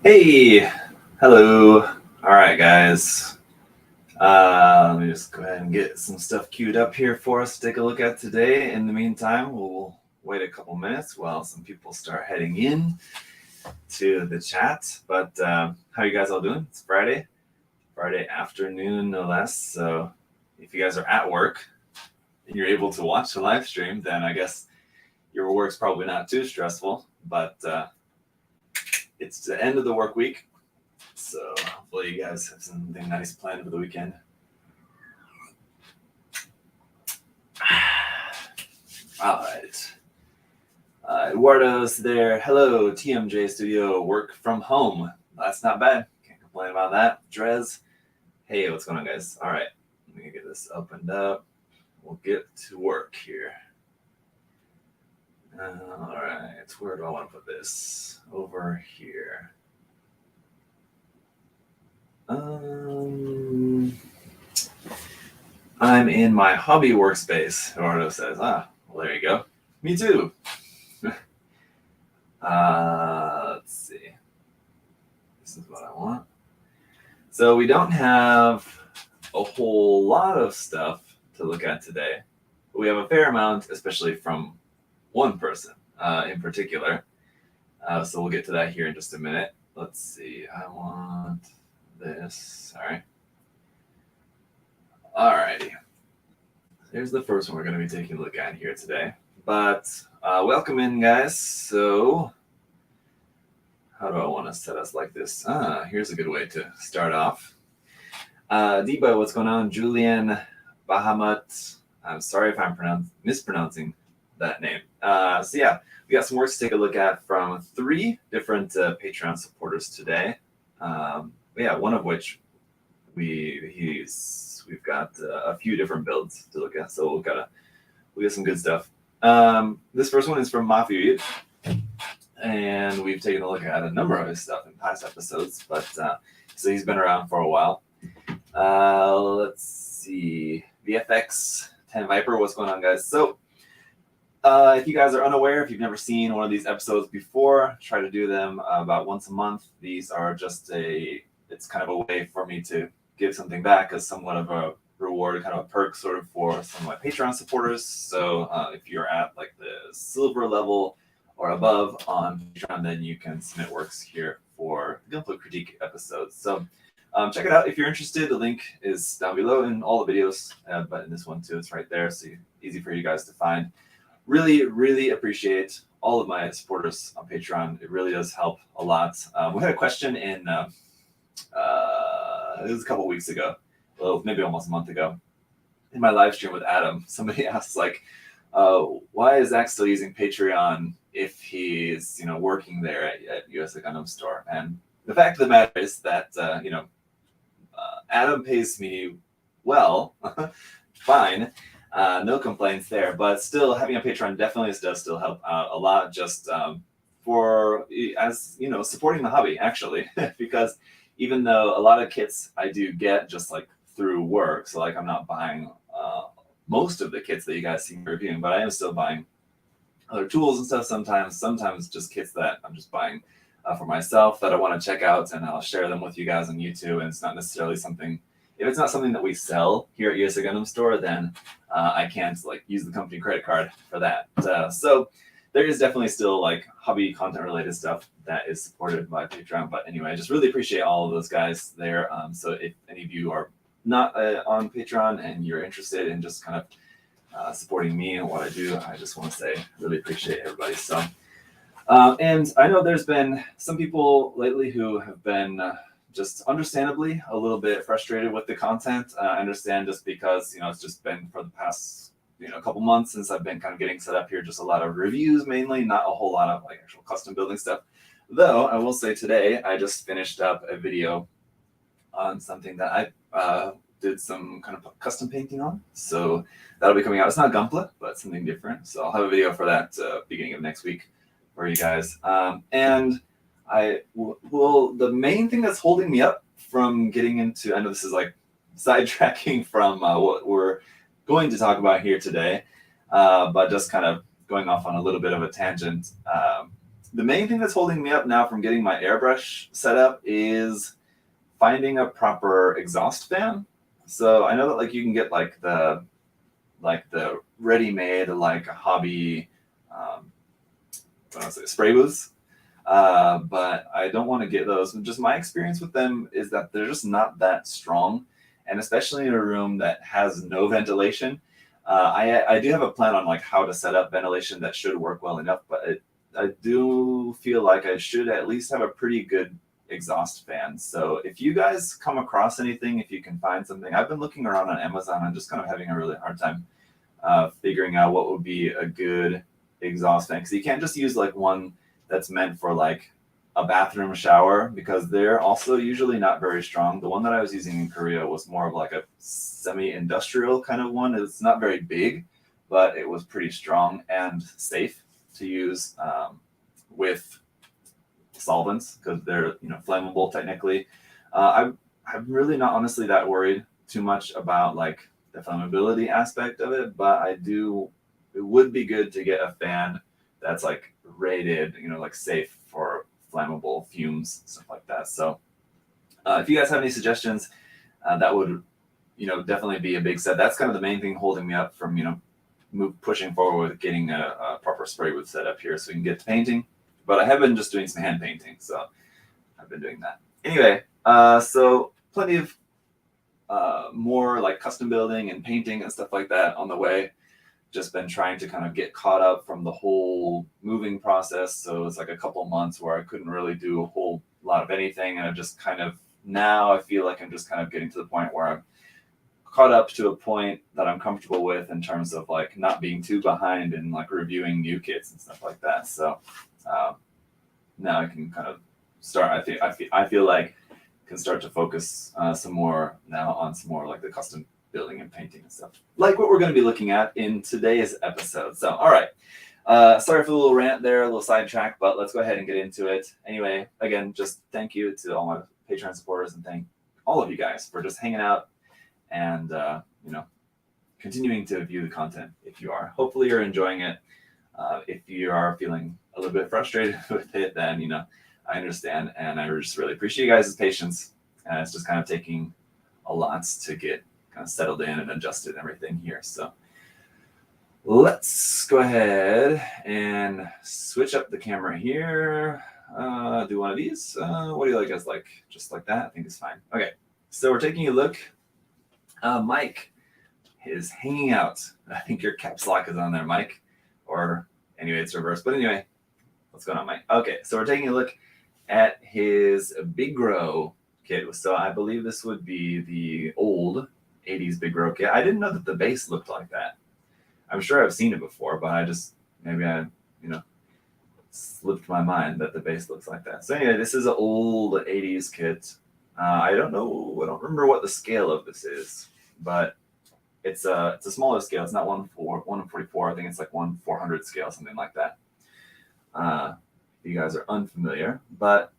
Hey, hello. All right, guys. Let me just go ahead and get some stuff queued up here for us to take a look at today. In the meantime, we'll wait a couple minutes while some people start heading in to the chat. But how you guys all doing? It's Friday afternoon, no less. So if you guys are at work and you're able to watch the live stream, then I guess your work's probably not too stressful. But it's the end of the work week. So hopefully you guys have something nice planned for the weekend. All right. Eduardo's there. Hello, TMJ Studio. Work from home. That's not bad. Can't complain about that. Drez. Hey, what's going on, guys? All right. Let me get this opened up. We'll get to work here. All right. Where do I want to put this? Over here. I'm in my hobby workspace, Eduardo says. Well, there you go. Me too. Let's see. This is what I want. So we don't have a whole lot of stuff to look at today. But we have a fair amount, especially from one person in particular. So we'll get to that here in just a minute. Let's see. I want this. Sorry. Alrighty. Here's the first one we're going to be taking a look at here today. But welcome in, guys. So how do I want to set us like this? Here's a good way to start off. Deba, what's going on? Julian Bahamat. I'm sorry if I'm mispronouncing that name. So yeah, we got some works to take a look at from 3 different Patreon supporters today. Yeah, one of which we've got a few different builds to look at, so we'll get some good stuff. This first one is from Mafia, and we've taken a look at a number of his stuff in past episodes, but so he's been around for a while. Let's see, VFX 10 Viper, what's going on, guys? So if you guys are unaware, if you've never seen one of these episodes before, try to do them about once a month. These are just it's kind of a way for me to give something back as somewhat of a reward, kind of a perk sort of for some of my Patreon supporters. So if you're at like the silver level or above on Patreon, then you can submit works here for Gunpla critique episodes. So check it out if you're interested. The link is down below in all the videos, but in this one too, it's right there. So easy for you guys to find. Really, really appreciate all of my supporters on Patreon. It really does help a lot. We had a question in, it was a couple weeks ago, well, maybe almost a month ago, in my live stream with Adam. Somebody asked, like, why is Zach still using Patreon if he's, working there at USA Gundam Store? And the fact of the matter is that, Adam pays me well, fine. No complaints there, but still having a Patreon definitely does still help out a lot, just for, as supporting the hobby, actually, because even though a lot of kits I do get just like through work, so like I'm not buying most of the kits that you guys see me reviewing, but I am still buying other tools and stuff sometimes just kits that I'm just buying for myself that I want to check out, and I'll share them with you guys on YouTube. And it's not necessarily something, if it's not something that we sell here at USA Gundam Store, then I can't like use the company credit card for that. So there is definitely still like hobby content related stuff that is supported by Patreon. But anyway, I just really appreciate all of those guys there. So if any of you are not on Patreon and you're interested in just kind of supporting me and what I do, I just want to say really appreciate everybody. So and I know there's been some people lately who have been just understandably a little bit frustrated with the content. I understand, just because it's just been for the past a couple months since I've been kind of getting set up here, just a lot of reviews mainly, not a whole lot of like actual custom building stuff. Though I will say today I just finished up a video on something that I did some kind of custom painting on, so that'll be coming out. It's not Gunpla, but something different, so I'll have a video for that beginning of next week for you guys. And the main thing that's holding me up from getting into, I know this is like sidetracking from what we're going to talk about here today, but just kind of going off on a little bit of a tangent. the main thing that's holding me up now from getting my airbrush set up is finding a proper exhaust fan. So I know that like you can get like the ready-made like hobby spray booths, but I don't want to get those. Just my experience with them is that they're just not that strong, and especially in a room that has no ventilation. I do have a plan on like how to set up ventilation that should work well enough, but I do feel like I should at least have a pretty good exhaust fan. So if you guys come across anything, if you can find something, I've been looking around on Amazon. I'm just kind of having a really hard time figuring out what would be a good exhaust fan, because you can't just use like one that's meant for like a bathroom shower, because they're also usually not very strong. The one that I was using in Korea was more of like a semi-industrial kind of one. It's not very big, but it was pretty strong and safe to use with solvents, because they're flammable technically. I'm really not honestly that worried too much about like the flammability aspect of it, but it would be good to get a fan that's like rated, like safe for flammable fumes, stuff like that. So if you guys have any suggestions, that would definitely be a big set. That's kind of the main thing holding me up from pushing forward with getting a proper spray booth set up here so we can get to painting. But I have been just doing some hand painting, so I've been doing that. Anyway, so plenty of more like custom building and painting and stuff like that on the way. Just been trying to kind of get caught up from the whole moving process. So it's like a couple months where I couldn't really do a whole lot of anything. And I just kind of, now I feel like I'm just kind of getting to the point where I'm caught up to a point that I'm comfortable with in terms of like not being too behind in like reviewing new kits and stuff like that. So now I can kind of start, I feel like I can start to focus some more now on some more like the custom building and painting and stuff, like what we're going to be looking at in today's episode. So, all right. Sorry for the little rant there, a little sidetrack, but let's go ahead and get into it. Anyway, again, just thank you to all my Patreon supporters, and thank all of you guys for just hanging out and, continuing to view the content. If you are, hopefully you're enjoying it. If you are feeling a little bit frustrated with it, then, I understand. And I just really appreciate you guys' patience. It's just kind of taking a lot to get kind of settled in and adjusted and everything here. So let's go ahead and switch up the camera here. Do one of these. What do you like? Like just like that? I think it's fine. Okay, so we're taking a look. Mike is hanging out. I think your caps lock is on there, Mike. Or anyway, it's reversed. But anyway, what's going on, Mike? Okay, so we're taking a look at his Bigro kit. So I believe this would be the old 80s Bigro kit. I didn't know that the base looked like that. I'm sure I've seen it before, but maybe I slipped my mind that the base looks like that. So anyway, this is an old 80s kit. I don't remember what the scale of this is, but it's a smaller scale. It's not 1/44. I think it's like 1/400 scale, something like that. If you guys are unfamiliar, but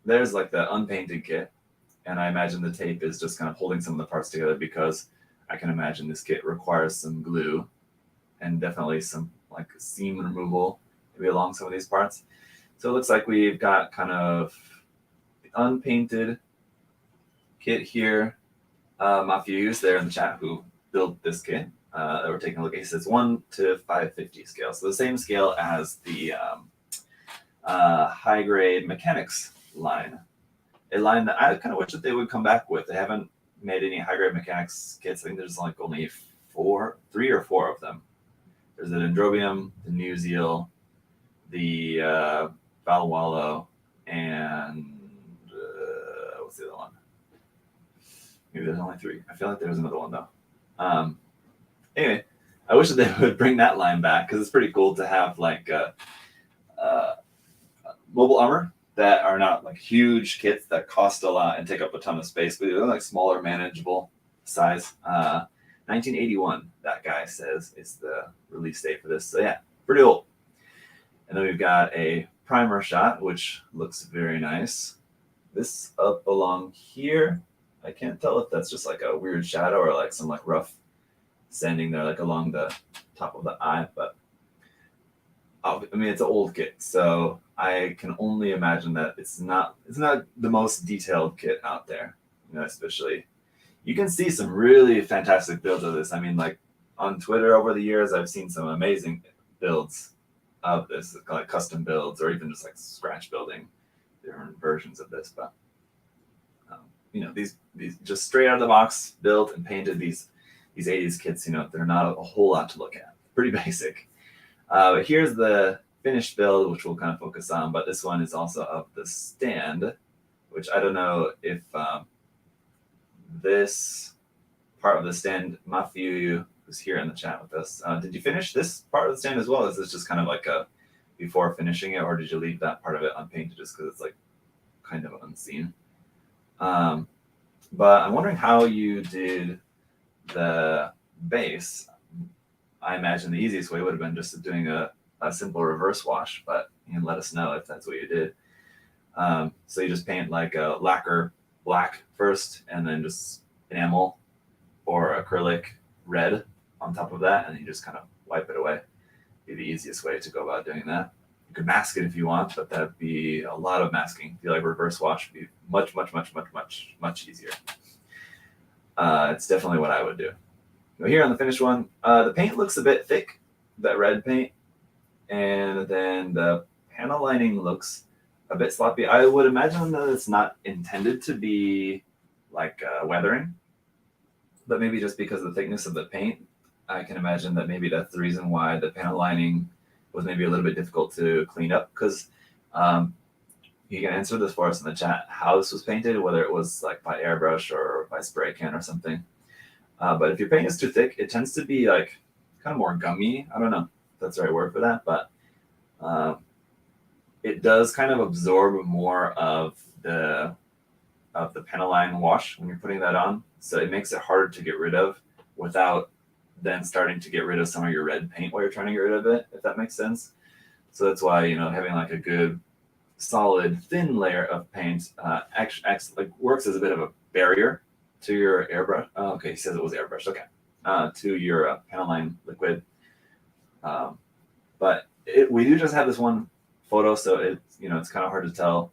there's like the unpainted kit. And I imagine the tape is just kind of holding some of the parts together, because I can imagine this kit requires some glue and definitely some like seam removal maybe along some of these parts. So it looks like we've got kind of the unpainted kit here. Mafiu's there in the chat who built this kit that we're taking a look at. He says 1/550 scale. So the same scale as the high grade mechanics line. A line that I kind of wish that they would come back with. They haven't made any high grade mechanics kits. I think there's like only 3 or 4 of them. There's the Dendrobium, the New Zeal, the Valwallo, and what's the other one? Maybe there's only 3. I feel like there's another one though. Anyway, I wish that they would bring that line back, because it's pretty cool to have like mobile armor that are not like huge kits that cost a lot and take up a ton of space, but they're like smaller, manageable size. 1981, that guy says, is the release date for this. So yeah, pretty old. And then we've got a primer shot, which looks very nice. This up along here, I can't tell if that's just like a weird shadow or like some like rough sanding there, like along the top of the eye, but I mean, it's an old kit, so I can only imagine that it's not the most detailed kit out there. You know, especially you can see some really fantastic builds of this. I mean, like on Twitter over the years, I've seen some amazing builds of this, like custom builds or even just like scratch building different versions of this. But you know, these just straight out of the box built and painted these 80s kits. You know, they're not a whole lot to look at. Pretty basic. But here's the finished build, which we'll kind of focus on. But this one is also of the stand, which I don't know if this part of the stand, Matthew, who's here in the chat with us, did you finish this part of the stand as well? Is this just kind of like a before finishing it, or did you leave that part of it unpainted just because it's like kind of unseen? But I'm wondering how you did the base. I imagine the easiest way would have been just doing a simple reverse wash, but you can let us know if that's what you did. So you just paint like a lacquer black first, and then just enamel or acrylic red on top of that, and you just kind of wipe it away. Be the easiest way to go about doing that. You could mask it if you want, but that'd be a lot of masking. I feel like reverse wash would be much easier. It's definitely what I would do. Here on the finished one, the paint looks a bit thick, that red paint, and then the panel lining looks a bit sloppy. I would imagine that it's not intended to be like weathering, but maybe just because of the thickness of the paint, I can imagine that maybe that's the reason why the panel lining was maybe a little bit difficult to clean up. Because you can answer this for us in the chat, how this was painted, whether it was like by airbrush or by spray can or something. But if your paint is too thick, it tends to be like kind of more gummy. I don't know if that's the right word for that, but it does kind of absorb more of the panel line wash when you're putting that on. So it makes it harder to get rid of without then starting to get rid of some of your red paint while you're trying to get rid of it, if that makes sense. So that's why, you know, having like a good solid thin layer of paint actually like works as a bit of a barrier to your airbrush. Oh, okay, he says it was airbrush. Okay, to your panel line liquid. But we do just have this one photo, so it's, you know, it's kind of hard to tell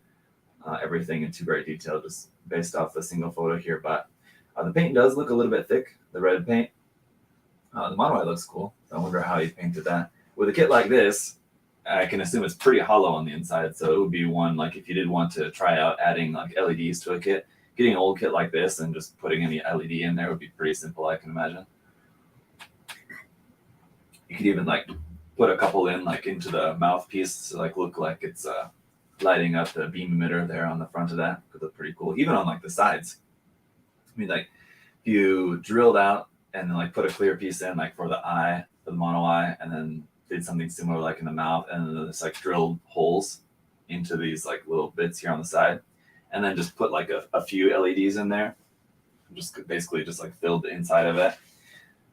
everything into great detail just based off the single photo here. But the paint does look a little bit thick, the red paint. The mono eye looks cool. So I wonder how you painted that. With a kit like this, I can assume it's pretty hollow on the inside. So it would be one, like if you did want to try out adding like LEDs to a kit, getting an old kit like this and just putting any LED in there would be pretty simple, I can imagine. You could even like put a couple in like into the mouthpiece to like look like it's lighting up the beam emitter there on the front of that. Could look pretty cool. Even on like the sides. I mean, like if you drilled out and then like put a clear piece in like for the eye, for the mono eye, and then did something similar like in the mouth, and then there's like drilled holes into these like little bits here on the side, and then just put like a few LEDs in there, just basically just like filled the inside of it,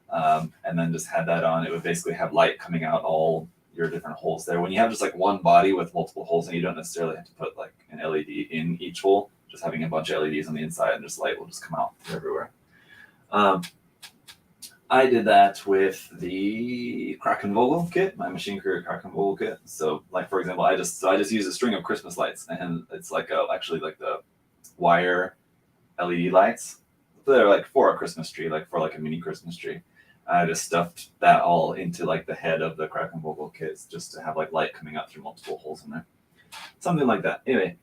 and then just had that on. It would basically have light coming out all your different holes there. When you have just like one body with multiple holes, and you don't necessarily have to put like an LED in each hole, just having a bunch of LEDs on the inside and just light will just come out everywhere. I did that with the Krakenvogel kit, my Machine Career Krakenvogel kit. So, like for example, I just used a string of Christmas lights, and it's like actually like the wire LED lights. So they're like for a Christmas tree, like for like a mini Christmas tree. I just stuffed that all into like the head of the Krakenvogel kits just to have like light coming out through multiple holes in there, something like that. Anyway.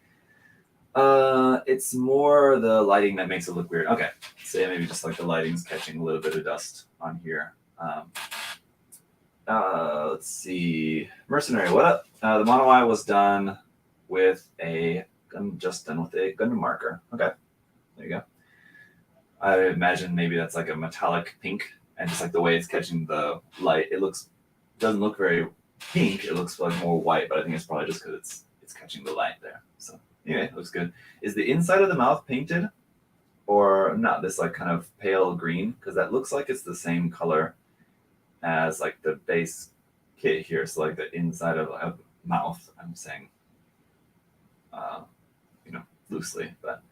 It's more the lighting that makes it look weird. Okay, so yeah, maybe just like the lighting's catching a little bit of dust on here. Let's see. Mercenary, what up? The mono eye was done with just done with a Gundam marker. Okay, there you go. I imagine maybe that's like a metallic pink, and just like the way it's catching the light, it doesn't look very pink. It looks like more white, but I think it's probably just because it's catching the light there. So. Anyway, looks good. Is the inside of the mouth painted or not? This like kind of pale green, because that looks like it's the same color as like the base kit here. So like the inside of a mouth, I'm saying, you know, loosely. But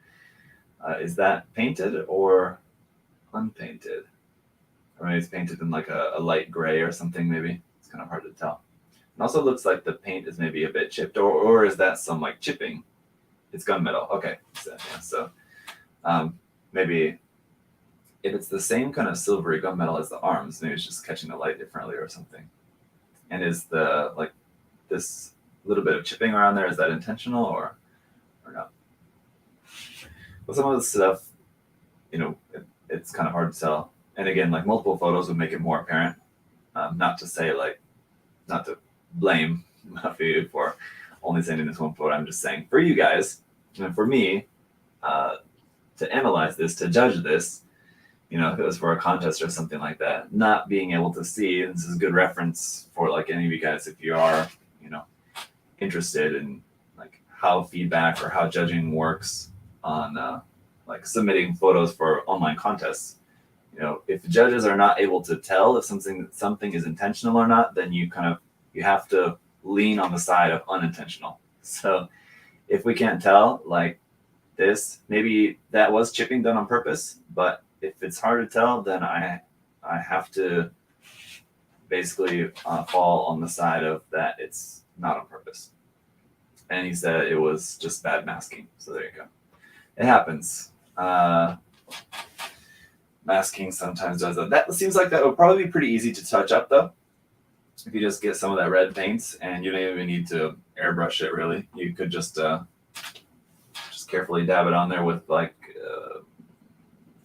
is that painted or unpainted? Or maybe it's painted in like a light gray or something. Maybe it's kind of hard to tell. It also looks like the paint is maybe a bit chipped, or is that some like chipping? It's gunmetal. Okay, so maybe if it's the same kind of silvery gunmetal as the arms, maybe it's just catching the light differently or something. And is the like this little bit of chipping around there, is that intentional or not? But some of the stuff, it's kind of hard to tell. And again, like multiple photos would make it more apparent. Not to say not to blame Muffy for only sending this one photo. I'm just saying for you guys and for me to analyze this, to judge this, if it was for a contest or something like that, not being able to see, this is a good reference for like any of you guys if you are, interested in like how feedback or how judging works on like submitting photos for online contests. If the judges are not able to tell if something is intentional or not, then you have to lean on the side of unintentional. So if we can't tell, like this, maybe that was chipping done on purpose, but if it's hard to tell, then I have to basically fall on the side of that it's not on purpose. And he said it was just bad masking. So there you go. It happens. Masking sometimes does that. That seems like that would probably be pretty easy to touch up though. If you just get some of that red paint, and you don't even need to airbrush it really. You could just carefully dab it on there with like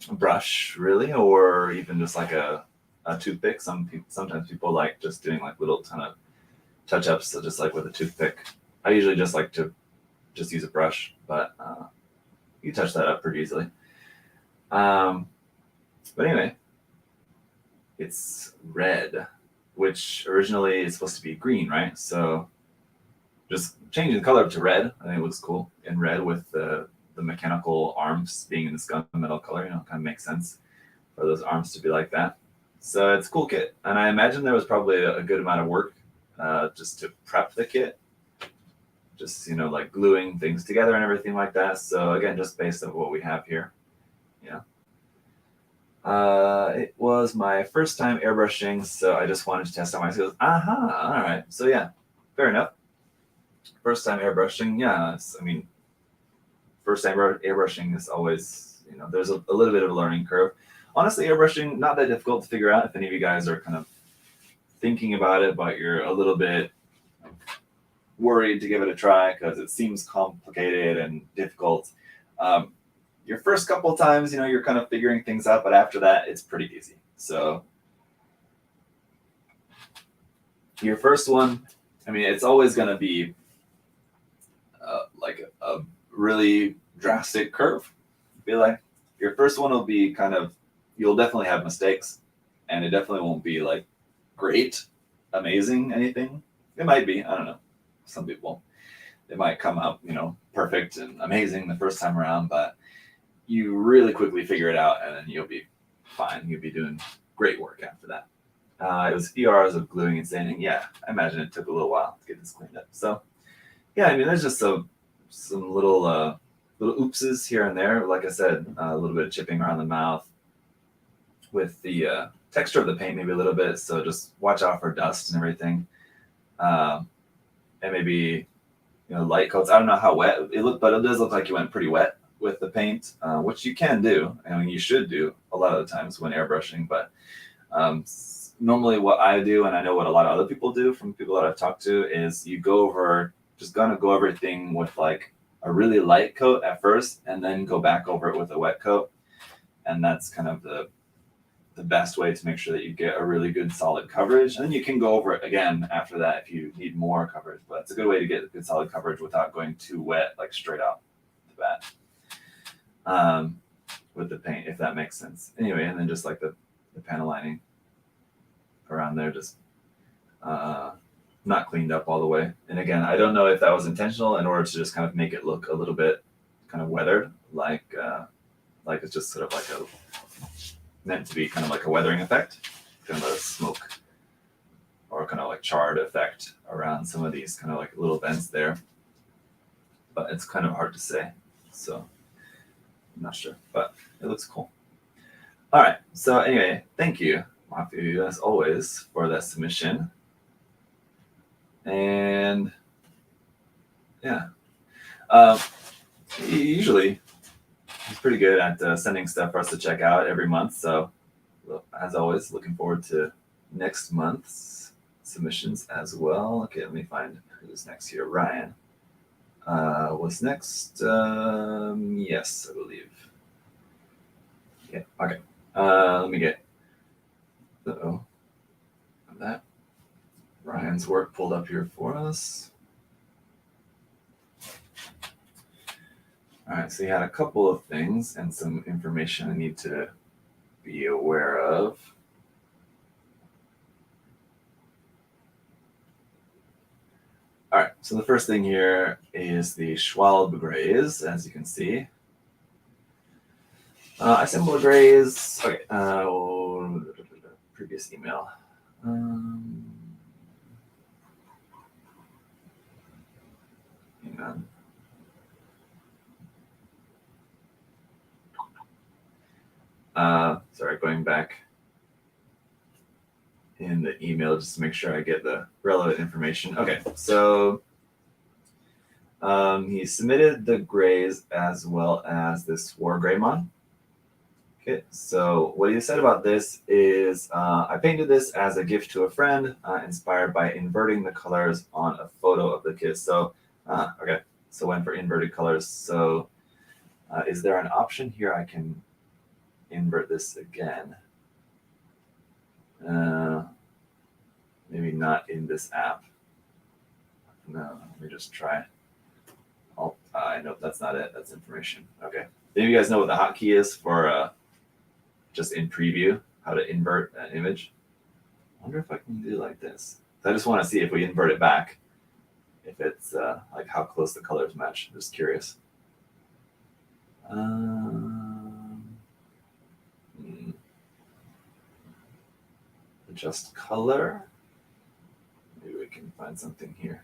a brush really, or even just like a toothpick. Sometimes people like just doing like little ton of touch-ups, so just like with a toothpick. I usually just like to just use a brush, but you touch that up pretty easily. But anyway, it's red, which originally is supposed to be green, right? So just changing the color to red, I think it looks cool. In red with the mechanical arms being in this gunmetal color, kind of makes sense for those arms to be like that. So it's a cool kit. And I imagine there was probably a good amount of work just to prep the kit. Just, like gluing things together and everything like that. So again, just based on what we have here. It was my first time airbrushing, so I just wanted to test out my skills. All right. So yeah, fair enough. First time airbrushing, yeah. First time airbrushing is always, there's a little bit of a learning curve. Honestly, airbrushing, not that difficult to figure out if any of you guys are kind of thinking about it, but you're a little bit worried to give it a try because it seems complicated and difficult. Your first couple of times, you're kind of figuring things out, but after that, it's pretty easy. So your first one, it's always going to be like a really drastic curve. I feel like your first one will be you'll definitely have mistakes, and it definitely won't be like great, amazing, anything. It might be, I don't know. Some people, it might come out, perfect and amazing the first time around, but you really quickly figure it out, and then you'll be fine. You'll be doing great work after that. It was a few hours of gluing and sanding. Yeah, I imagine it took a little while to get this cleaned up. So, yeah, there's just some little oopses here and there. Like I said, a little bit of chipping around the mouth with the texture of the paint, maybe a little bit. So just watch out for dust and everything. And maybe, light coats. I don't know how wet it looked, but it does look like you went pretty wet with the paint, which you can do. You should do a lot of the times when airbrushing, but normally what I do, and I know what a lot of other people do from people that I've talked to, is you go everything with like a really light coat at first, and then go back over it with a wet coat. And that's kind of the best way to make sure that you get a really good solid coverage. And then you can go over it again after that if you need more coverage, but it's a good way to get good solid coverage without going too wet, like straight out the bat. With the paint, if that makes sense. Anyway, and then just like the panel lining around there, just not cleaned up all the way. And again, I don't know if that was intentional in order to just kind of make it look a little bit kind of weathered, like it's just sort of like meant to be kind of like a weathering effect, kind of a smoke or kind of like charred effect around some of these kind of like little vents there. But it's kind of hard to say. So I'm not sure, but it looks cool. All right. So anyway, thank you, Matthew, as always, for that submission. And yeah, usually he's pretty good at sending stuff for us to check out every month. So as always, looking forward to next month's submissions as well. Okay, let me find who's next here. Ryan was next. Yes, I believe. Yeah. Okay. Let me get. That Ryan's work pulled up here for us. All right, so he had a couple of things and some information I need to be aware of. All right, so the first thing here is the Schwalbe Graze, as you can see. I assembled a Graze. Okay, previous email. Hang on. Sorry, going back in the email just to make sure I get the relevant information. Okay, so he submitted the Graze as well as this WarGreymon. Okay, so what he said about this is, I painted this as a gift to a friend, inspired by inverting the colors on a photo of the kit. So, okay, so went for inverted colors. So, is there an option here I can invert this again? Maybe not in this app. No, let me just try. Nope, that's not it. That's information. Okay. Any of you guys know what the hotkey is for just in preview, how to invert an image? I wonder if I can do like this. I just want to see if we invert it back, if it's like how close the colors match. I'm just curious. Adjust color. Maybe we can find something here.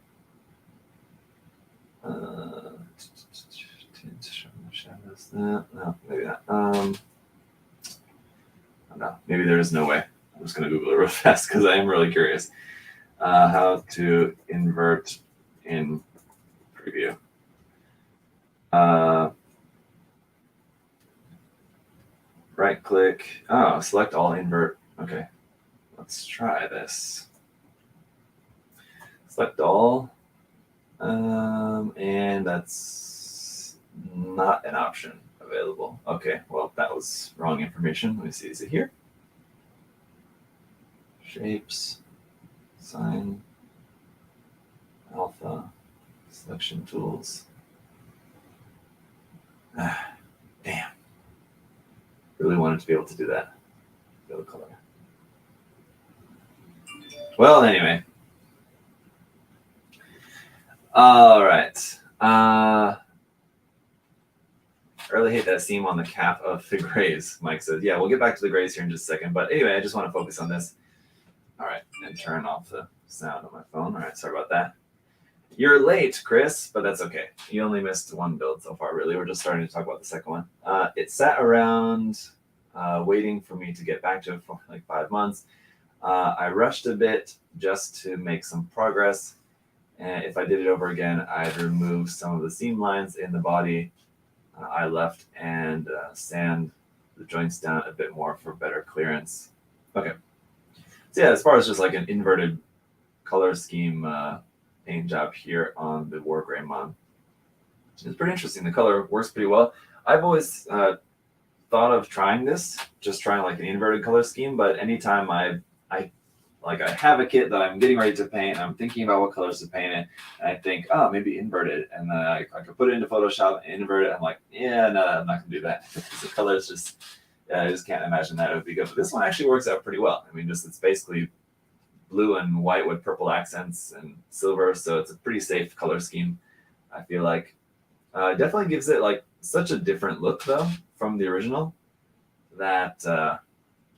Shadows. No, maybe not. No, maybe there is no way. I'm just going to Google it real fast because I am really curious. How to invert in preview. Right click. Oh, select all invert. Okay, let's try this. Select all. And that's not an option available. Okay, well, that was wrong information. Let me see, is it here? Shapes, sign, alpha, selection tools. Damn. Really wanted to be able to do that. Go color. Well, anyway. All right. I really hate that seam on the cap of the Graze, Mike said. Yeah, we'll get back to the Graze here in just a second. But anyway, I just want to focus on this. All right, and turn off the sound on my phone. All right, sorry about that. You're late, Chris, but that's okay. You only missed one build so far, really. We're just starting to talk about the second one. It sat around waiting for me to get back to it for like 5 months. I rushed a bit just to make some progress. And if I did it over again, I'd remove some of the seam lines in the body I left and sand the joints down a bit more for better clearance. Okay. So yeah, as far as just like an inverted color scheme paint job here on the WarGreymon, it's pretty interesting. The color works pretty well. I've always thought of trying this, just trying like an inverted color scheme, but anytime I have a kit that I'm getting ready to paint, and I'm thinking about what colors to paint it, and I think, oh, maybe invert it, and then I could put it into Photoshop and invert it. I'm like, yeah, no, I'm not gonna do that. The colors just, I just can't imagine that it would be good. But this one actually works out pretty well. I mean, just it's basically blue and white with purple accents and silver, so it's a pretty safe color scheme, I feel like. It definitely gives it like such a different look though from the original. That kind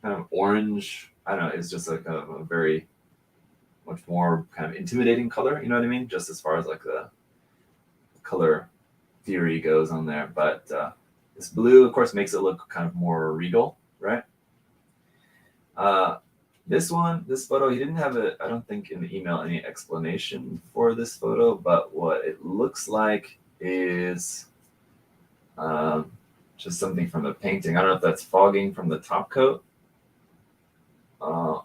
of orange, I don't know, it's just like a very much more kind of intimidating color, you know what I mean? Just as far as like the color theory goes on there. But this blue, of course, makes it look kind of more regal, right? This photo, he didn't have I don't think in the email any explanation for this photo, but what it looks like is just something from the painting. I don't know if that's fogging from the top coat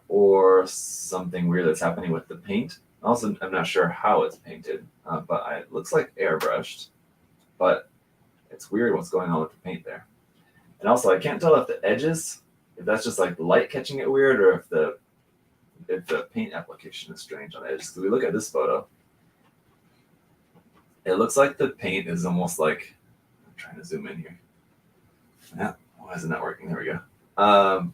or something weird that's happening with the paint. Also, I'm not sure how it's painted, but it looks like airbrushed, but it's weird what's going on with the paint there. And also, I can't tell if the edges, if that's just like the light catching it weird, or if the paint application is strange on the edges. Because we look at this photo, it looks like the paint is almost like, I'm trying to zoom in here. Yeah, why is it not working? There we go.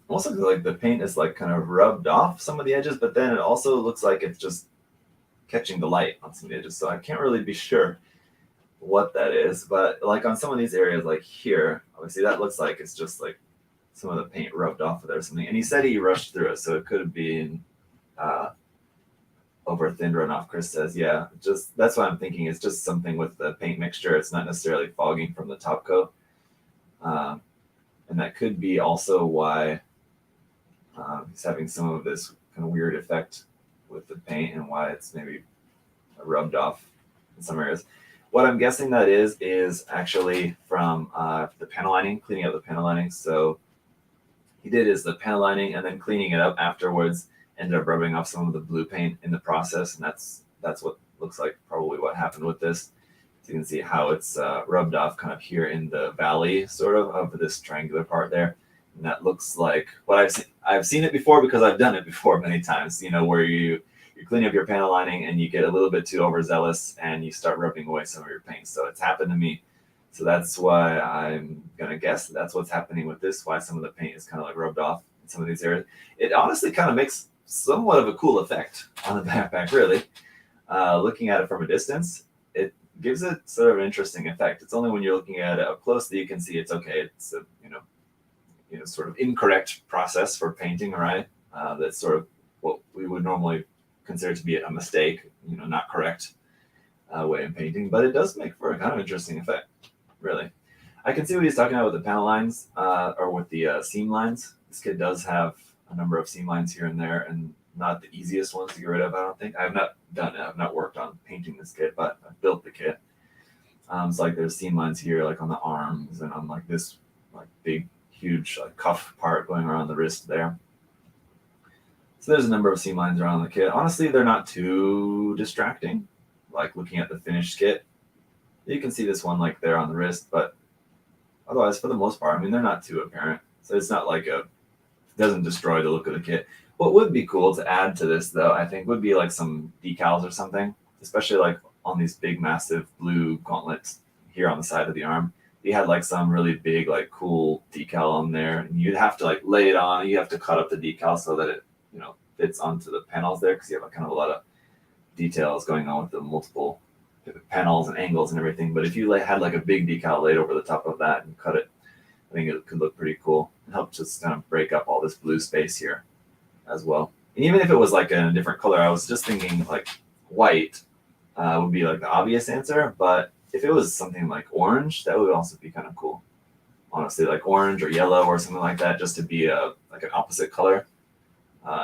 Almost looks like the paint is like kind of rubbed off some of the edges, but then it also looks like it's just catching the light on some of the edges. So I can't really be sure what that is, but like on some of these areas, like here, obviously that looks like it's just like some of the paint rubbed off of there or something. And he said he rushed through it, so it could have been over thinned runoff. Chris says, yeah, just that's what I'm thinking. It's just something with the paint mixture. It's not necessarily fogging from the top coat. And that could be also why he's having some of this kind of weird effect with the paint and why it's maybe rubbed off in some areas. What I'm guessing that is actually from the panel lining, cleaning up the panel lining. So he did is the panel lining and then cleaning it up afterwards, ended up rubbing off some of the blue paint in the process. And that's what looks like probably what happened with this. So you can see how it's rubbed off kind of here in the valley sort of this triangular part there. And that looks like what I've seen it before because I've done it before many times, where you're cleaning up your panel lining and you get a little bit too overzealous and you start rubbing away some of your paint. So it's happened to me. So that's why I'm going to guess that's what's happening with this, why some of the paint is kind of like rubbed off in some of these areas. It honestly kind of makes somewhat of a cool effect on the backpack, really. Looking at it from a distance, it gives it sort of an interesting effect. It's only when you're looking at it up close that you can see it's okay. It's a, sort of incorrect process for painting, right? That's sort of what we would normally consider to be a mistake, not correct way of painting, but it does make for a kind of interesting effect, really. I can see what he's talking about with the panel lines or with the seam lines. This kit does have a number of seam lines here and there, and not the easiest ones to get rid of, I don't think. I have not done it. I've not worked on painting this kit, but I've built the kit. It's like there's seam lines here, like on the arms and on like this like big, huge like cuff part going around the wrist there. So there's a number of seam lines around the kit. Honestly, they're not too distracting. Like looking at the finished kit, you can see this one like there on the wrist, but otherwise, for the most part, they're not too apparent. So it's not like it doesn't destroy the look of the kit. What would be cool to add to this, though, I think would be like some decals or something, especially like on these big, massive blue gauntlets here on the side of the arm. You had like some really big, like cool decal on there, and you'd have to like lay it on. You have to cut up the decal so that it, fits onto the panels there, because you have like kind of a lot of details going on with the multiple panels and angles and everything. But if you had like a big decal laid over the top of that and cut it, I think it could look pretty cool and help just kind of break up all this blue space here as well. And even if it was like in a different color, I was just thinking like white would be like the obvious answer, but if it was something like orange, that would also be kind of cool. Honestly, like orange or yellow or something like that, just to be like an opposite color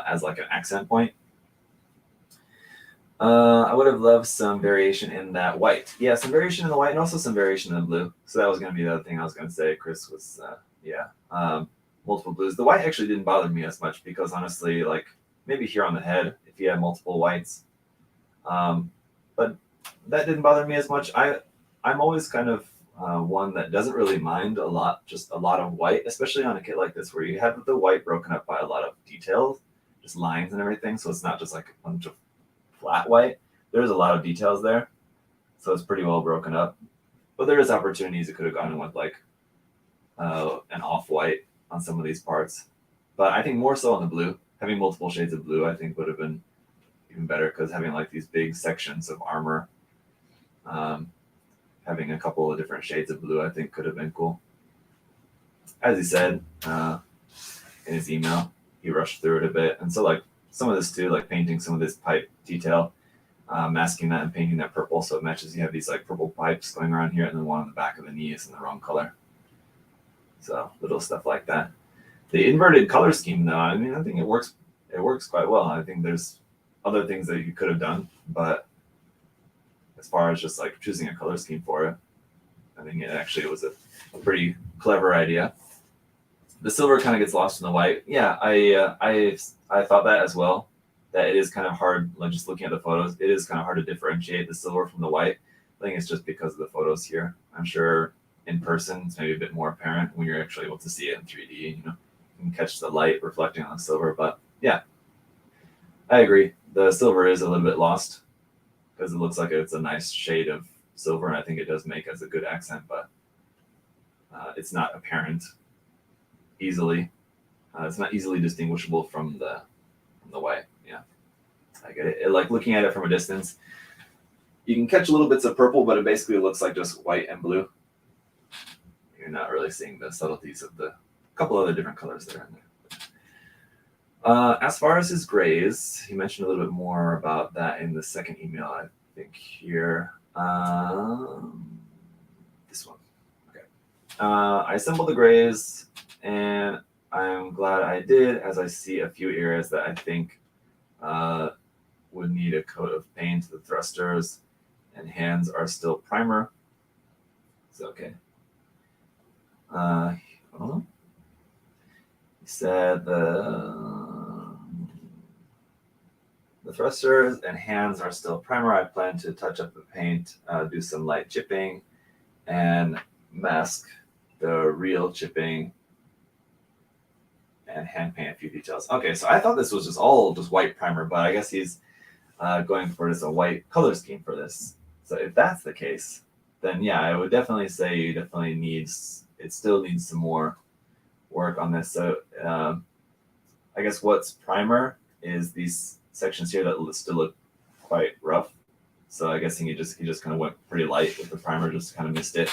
as like an accent point. I would have loved some variation in that white. Yeah, some variation in the white and also some variation in the blue. So that was going to be the other thing I was going to say. Chris was, multiple blues. The white actually didn't bother me as much because honestly, like maybe here on the head, if you had multiple whites, but that didn't bother me as much. I'm always kind of one that doesn't really mind just a lot of white, especially on a kit like this where you have the white broken up by a lot of details, just lines and everything. So it's not just like a bunch of flat white. There's a lot of details there, so it's pretty well broken up. But there is opportunities it could have gone in with like an off-white on some of these parts. But I think more so on the blue. Having multiple shades of blue, I think, would have been even better, because having like these big sections of armor, having a couple of different shades of blue, I think could have been cool. As he said in his email, he rushed through it a bit. And so like some of this too, like painting some of this pipe detail, masking that and painting that purple so it matches. You have these like purple pipes going around here, and then one on the back of the knee is in the wrong color. So little stuff like that. The inverted color scheme, though, I mean, I think it works quite well. I think there's other things that you could have done, but as far as just like choosing a color scheme for it, I think it actually was a pretty clever idea. The silver kind of gets lost in the white. Yeah, I thought that as well. That it is kind of hard, like just looking at the photos, it is kind of hard to differentiate the silver from the white. I think it's just because of the photos here. I'm sure in person it's maybe a bit more apparent when you're actually able to see it in 3D. You know, you can catch the light reflecting on the silver. But yeah, I agree. The silver is a little bit lost because it looks like it's a nice shade of silver, and I think it does make as a good accent, but it's not apparent easily. It's not easily distinguishable from the white. Yeah, I get it. Like looking at it from a distance, you can catch little bits of purple, but it basically looks like just white and blue. You're not really seeing the subtleties of the couple other different colors that are in there. As far as his grays, he mentioned a little bit more about that in the second email, I think here. This one. Okay. I assembled the grays, and I'm glad I did, as I see a few areas that I think would need a coat of paint. The thrusters and hands are still primer. It's okay. He said the thrusters and hands are still primer. I plan to touch up the paint, do some light chipping, and mask the real chipping and hand paint a few details. Okay, so I thought this was just all just white primer, but I guess he's going for just a white color scheme for this. So if that's the case, then yeah, I would definitely say you definitely it still needs some more work on this. So I guess what's primer is these sections here that still look quite rough. So I guess he just kind of went pretty light with the primer, just kind of missed it.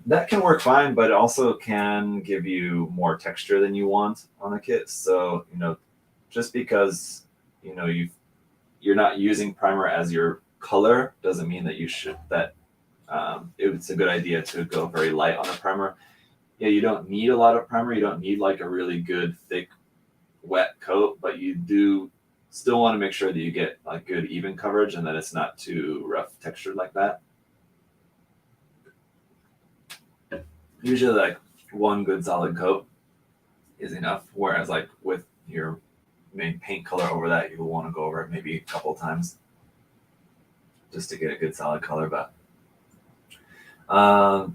That can work fine, but it also can give you more texture than you want on a kit. So, you know, just because, you know, you're not using primer as your color doesn't mean that it's a good idea to go very light on the primer. Yeah, you don't need a lot of primer. You don't need like a really good, thick, wet coat, but you do still want to make sure that you get like good even coverage and that it's not too rough textured like that. Usually like one good solid coat is enough, whereas like with your main paint color over that, you'll want to go over it maybe a couple of times just to get a good solid color. But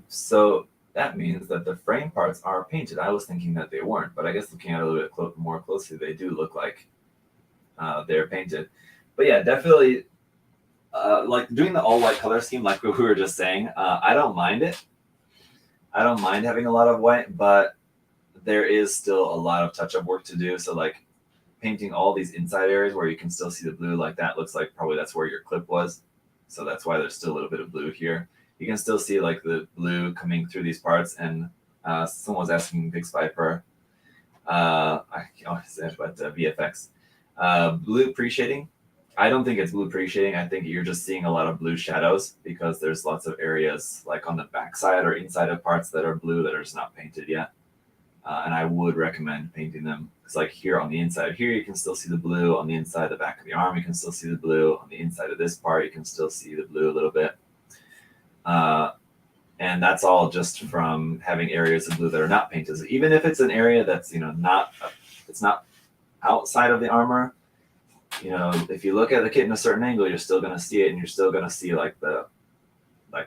so that means that the frame parts are painted. I was thinking that they weren't, but I guess looking at it a little bit more closely, they do look like they're painted. But yeah, definitely like doing the all white color scheme, like we were just saying, I don't mind it. I don't mind having a lot of white, but there is still a lot of touch-up work to do. So like painting all these inside areas where you can still see the blue, like that looks like probably that's where your clip was. So that's why there's still a little bit of blue here. You can still see like the blue coming through these parts. And someone was asking Big Viper, I can't always say it, but VFX, blue pre-shading. I don't think it's blue pre-shading. I think you're just seeing a lot of blue shadows because there's lots of areas like on the backside or inside of parts that are blue that are just not painted yet. And I would recommend painting them. It's like here on the inside here, you can still see the blue. On the inside, the back of the arm, you can still see the blue. On the inside of this part, you can still see the blue a little bit. And that's all just from having areas of blue that are not painted. So even if it's an area that's, you know, it's not outside of the armor, you know, if you look at the kit in a certain angle, you're still going to see it, and you're still going to see like the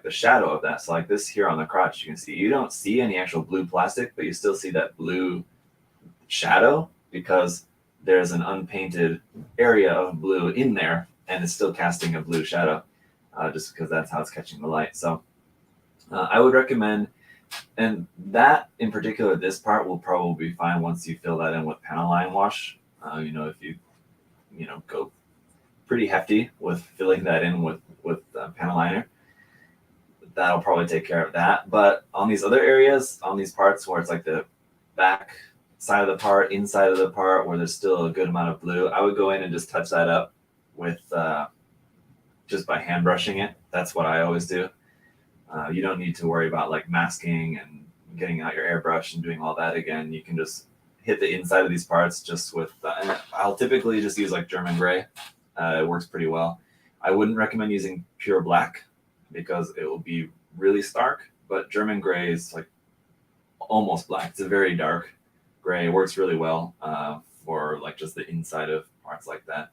shadow of that. So like this here on the crotch, you can see, you don't see any actual blue plastic, but you still see that blue shadow because there's an unpainted area of blue in there, and it's still casting a blue shadow just because that's how it's catching the light. So I would recommend, and that in particular, this part will probably be fine once you fill that in with panel line wash. You know, if you go pretty hefty with filling that in with panel liner, that'll probably take care of that. But on these other areas, on these parts where it's like the back side of the part, inside of the part where there's still a good amount of blue, I would go in and just touch that up with just by hand brushing it. That's what I always do. You don't need to worry about like masking and getting out your airbrush and doing all that again. You can just hit the inside of these parts just with, and I'll typically just use like German gray. It works pretty well. I wouldn't recommend using pure black because it will be really stark, but German gray is like almost black. It's a very dark gray. It works really well for like just the inside of parts like that.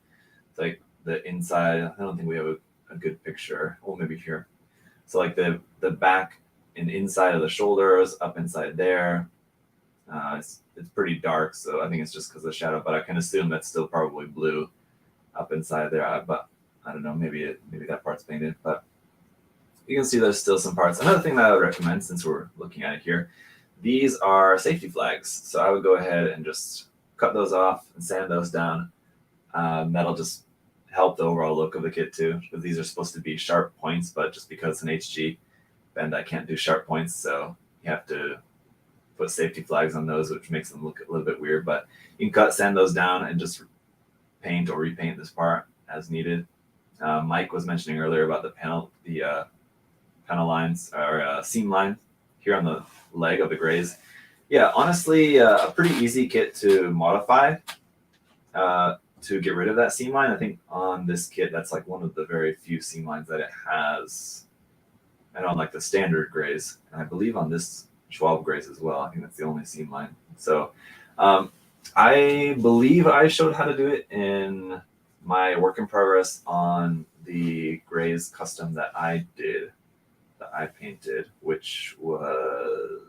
It's like the inside, I don't think we have a good picture. Well, maybe here. So like the back and inside of the shoulders, up inside there, it's pretty dark. So I think it's just because of the shadow, but I can assume that's still probably blue up inside there. But I don't know, maybe that part's painted, but you can see there's still some parts. Another thing that I would recommend, since we're looking at it here, these are safety flags. So I would go ahead and just cut those off and sand those down. That'll just help the overall look of the kit too. Because these are supposed to be sharp points, but just because it's an HG bend, I can't do sharp points. So you have to put safety flags on those, which makes them look a little bit weird. But you can sand those down and just paint or repaint this part as needed. Mike was mentioning earlier about the panel lines or seam line here on the leg of the Graze. Yeah, honestly, a pretty easy kit to modify to get rid of that seam line. I think on this kit, that's like one of the very few seam lines that it has, and on like the standard Graze, and I believe on this Schwalbe Graze as well. I think that's the only seam line. So I believe I showed how to do it in my work in progress on the Graze custom that I painted, which was,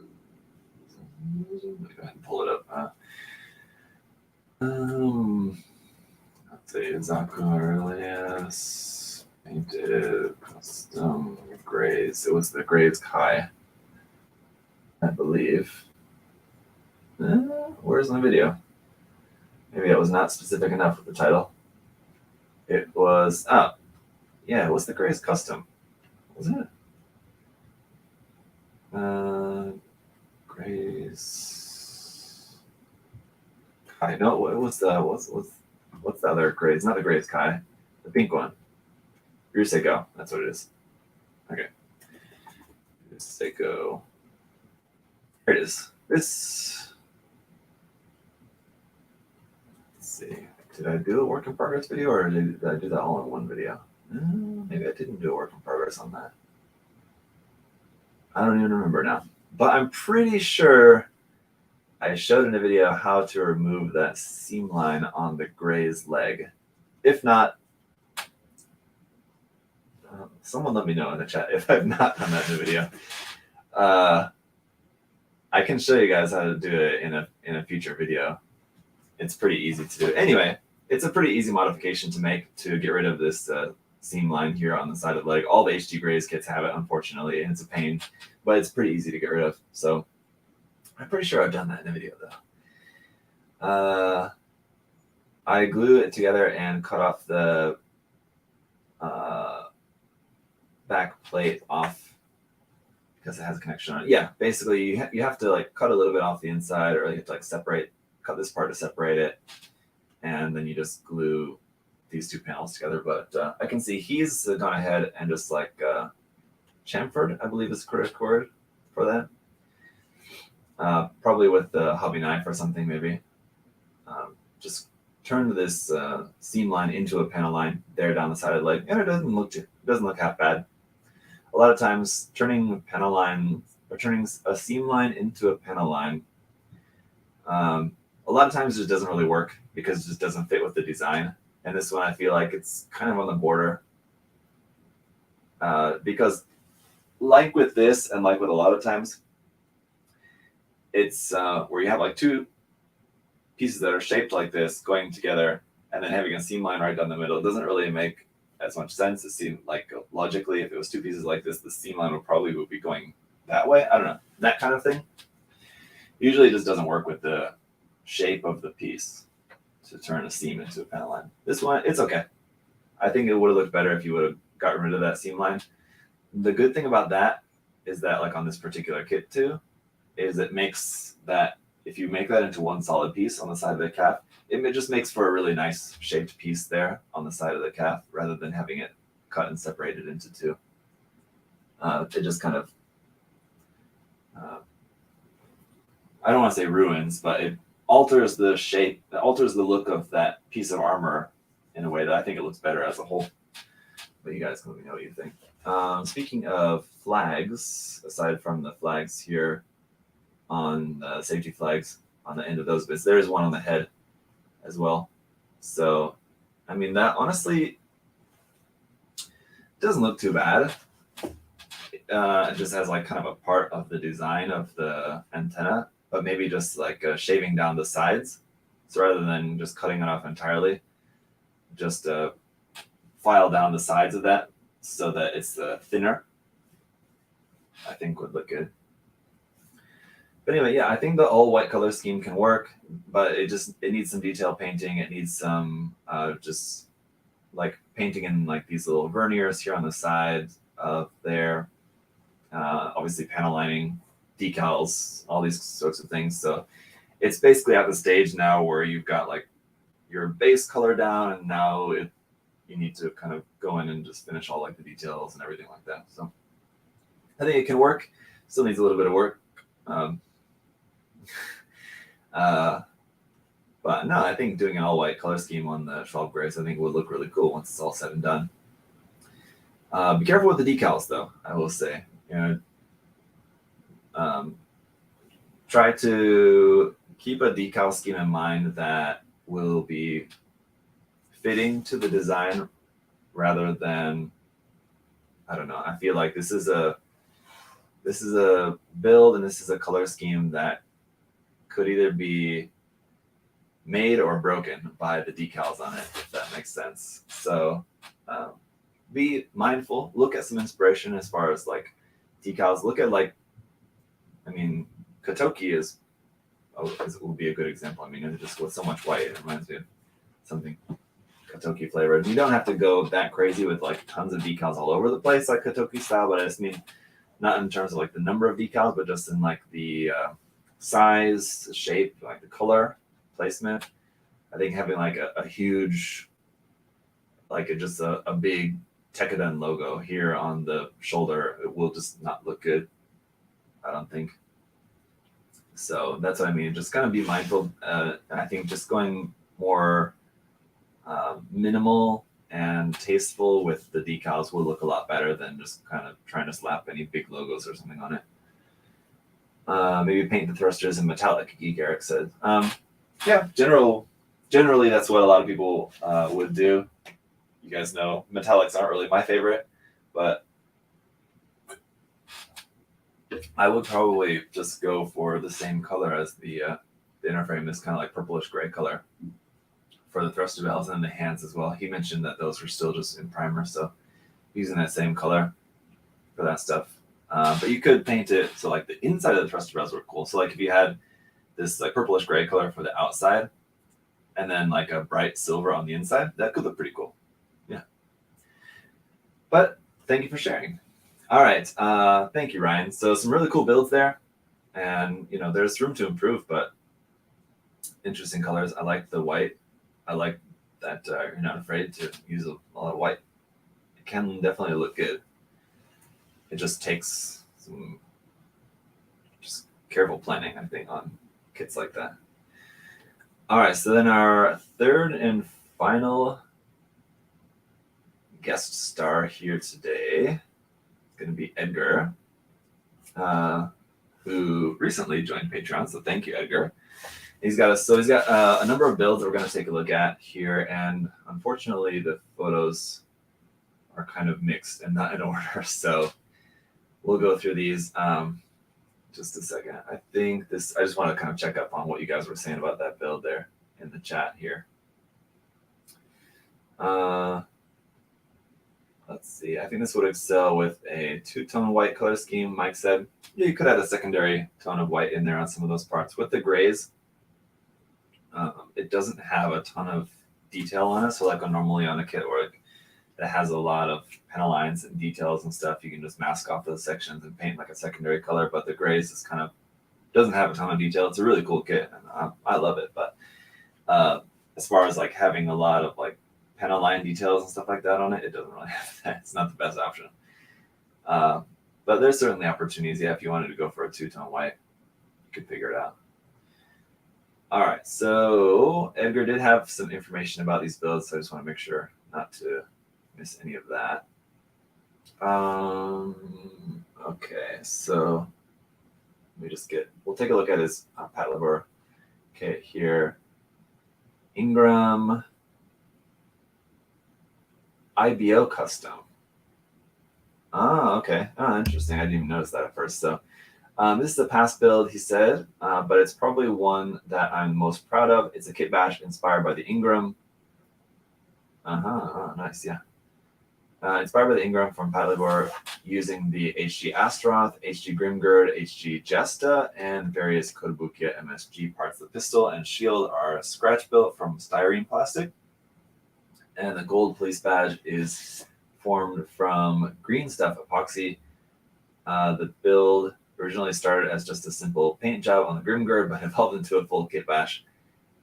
let me go ahead and pull it up. Let's see, Zacarias painted custom Graze. It was the Graze Kai, I believe. Where's my video? Maybe I was not specific enough with the title. It was, yeah, it was the Graze Custom, wasn't it? Graze Kai. No, what's the other Graze? Not the Graze Kai, the pink one. Ruseko. That's what it is. Okay. Ruseko. Here it is. This. Let's see. Did I do a work in progress video, or did I do that all in one video? Maybe I didn't do a work in progress on that. I don't even remember now. But I'm pretty sure I showed in a video how to remove that seam line on the Graze leg. If not, someone let me know in the chat if I've not done that in the video. I can show you guys how to do it in a future video. It's pretty easy to do. Anyway, it's a pretty easy modification to make to get rid of this seam line here on the side of the leg. All the HG Graze kits have it, unfortunately, and it's a pain, but it's pretty easy to get rid of. So I'm pretty sure I've done that in a video, though. I glue it together and cut off the back plate off because it has a connection on it. Yeah, basically you have to like cut a little bit off the inside, or you have to like cut this part to separate it, and then you just glue these two panels together. But I can see he's gone ahead and just like chamfered, I believe is the correct word for that. Probably with the hobby knife or something, maybe. Just turned this seam line into a panel line there down the side of the leg, and it doesn't look half bad. A lot of times, turning a panel line or turning a seam line into a panel line, a lot of times it just doesn't really work because it just doesn't fit with the design. And this one, I feel like it's kind of on the border because, like with this, and like with a lot of times, it's where you have like two pieces that are shaped like this going together, and then having a seam line right down the middle. It doesn't really make as much sense. It seems like logically, if it was two pieces like this, the seam line would be going that way. I don't know, that kind of thing. Usually, it just doesn't work with the shape of the piece to turn a seam into a panel line. This one, it's okay. I think it would have looked better if you would have gotten rid of that seam line. The good thing about that is that, like on this particular kit too, is it makes that, if you make that into one solid piece on the side of the calf, it just makes for a really nice shaped piece there on the side of the calf, rather than having it cut and separated into two. It just kind of, I don't want to say ruins, but alters the shape, alters the look of that piece of armor in a way that I think it looks better as a whole. But you guys can let me know what you think. Speaking of flags, aside from the flags here on safety flags on the end of those bits, there is one on the head as well. So, I mean, that honestly doesn't look too bad. It just has like kind of a part of the design of the antenna, but maybe just like shaving down the sides. So rather than just cutting it off entirely, just file down the sides of that so that it's thinner, I think would look good. But anyway, yeah, I think the all white color scheme can work, but it needs some detail painting. It needs some just like painting in like these little verniers here on the sides of there. Obviously panel lining, decals, all these sorts of things. So it's basically at the stage now where you've got like your base color down, and now you need to kind of go in and just finish all like the details and everything like that. So I think it can work. Still needs a little bit of work. But no, I think doing an all white color scheme on the Schwalbe Graze, I think would look really cool once it's all said and done. Be careful with the decals though, I will say. Try to keep a decal scheme in mind that will be fitting to the design rather than, I don't know. I feel like this is a build and this is a color scheme that could either be made or broken by the decals on it, if that makes sense. So be mindful, look at some inspiration as far as decals. Look at Kotoki will be a good example. It's just with so much white, it reminds me of something Kotoki flavored. You don't have to go that crazy with tons of decals all over the place like Kotoki style, but I just mean not in terms of the number of decals, but just in the size, the shape, the color, placement. I think having a huge, just a big Tekkadan logo here on the shoulder, it will just not look good, I don't think. So that's what I mean. Just kind of be mindful. I think just going more minimal and tasteful with the decals will look a lot better than just kind of trying to slap any big logos or something on it. Maybe paint the thrusters in metallic, Geek Eric said. Yeah, generally that's what a lot of people would do. You guys know metallics aren't really my favorite, but I would probably just go for the same color as the inner frame, this kind of purplish gray color for the thruster valves and the hands as well. He mentioned that those were still just in primer, so using that same color for that stuff. But you could paint it so the inside of the thruster valves were cool. So if you had this purplish gray color for the outside and then a bright silver on the inside, that could look pretty cool. Yeah. But thank you for sharing. All right. Thank you, Ryan. So some really cool builds there. And, there's room to improve, but interesting colors. I like the white. I like that you're not afraid to use a lot of white. It can definitely look good. It just takes some just careful planning, I think, on kits like that. All right. So then our third and final guest star here today going to be Edgar, who recently joined Patreon. So thank you, Edgar. He's got a number of builds that we're going to take a look at here, and unfortunately, the photos are kind of mixed and not in order. So we'll go through these. Just a second. I just want to kind of check up on what you guys were saying about that build there in the chat here. Let's see. I think this would excel with a two-tone white color scheme. Mike said, yeah, you could add a secondary tone of white in there on some of those parts. With the grays, it doesn't have a ton of detail on it. So normally on a kit where that has a lot of panel lines and details and stuff, you can just mask off those sections and paint a secondary color. But the grays is kind of doesn't have a ton of detail. It's a really cool kit, and I love it. But as far as having a lot of panel line details and stuff like that on it, it doesn't really have that. It's not the best option. But there's certainly opportunities. Yeah, if you wanted to go for a two-tone white, you could figure it out. All right, so Edgar did have some information about these builds, so I just want to make sure not to miss any of that. Okay, so let me just we'll take a look at his Patlabor kit here. Ingram IBO Custom. Oh, okay. Oh, interesting. I didn't even notice that at first. So this is a past build, he said, but it's probably one that I'm most proud of. It's a kit bash inspired by the Ingram. Oh, nice, yeah. Inspired by the Ingram from Patlabor, using the HG Astaroth, HG Grimgird, HG Jesta, and various Kotobukiya MSG parts. The pistol and shield are scratch built from styrene plastic, and the gold police badge is formed from green stuff epoxy. The build originally started as just a simple paint job on the Grimgird, but evolved into a full kit bash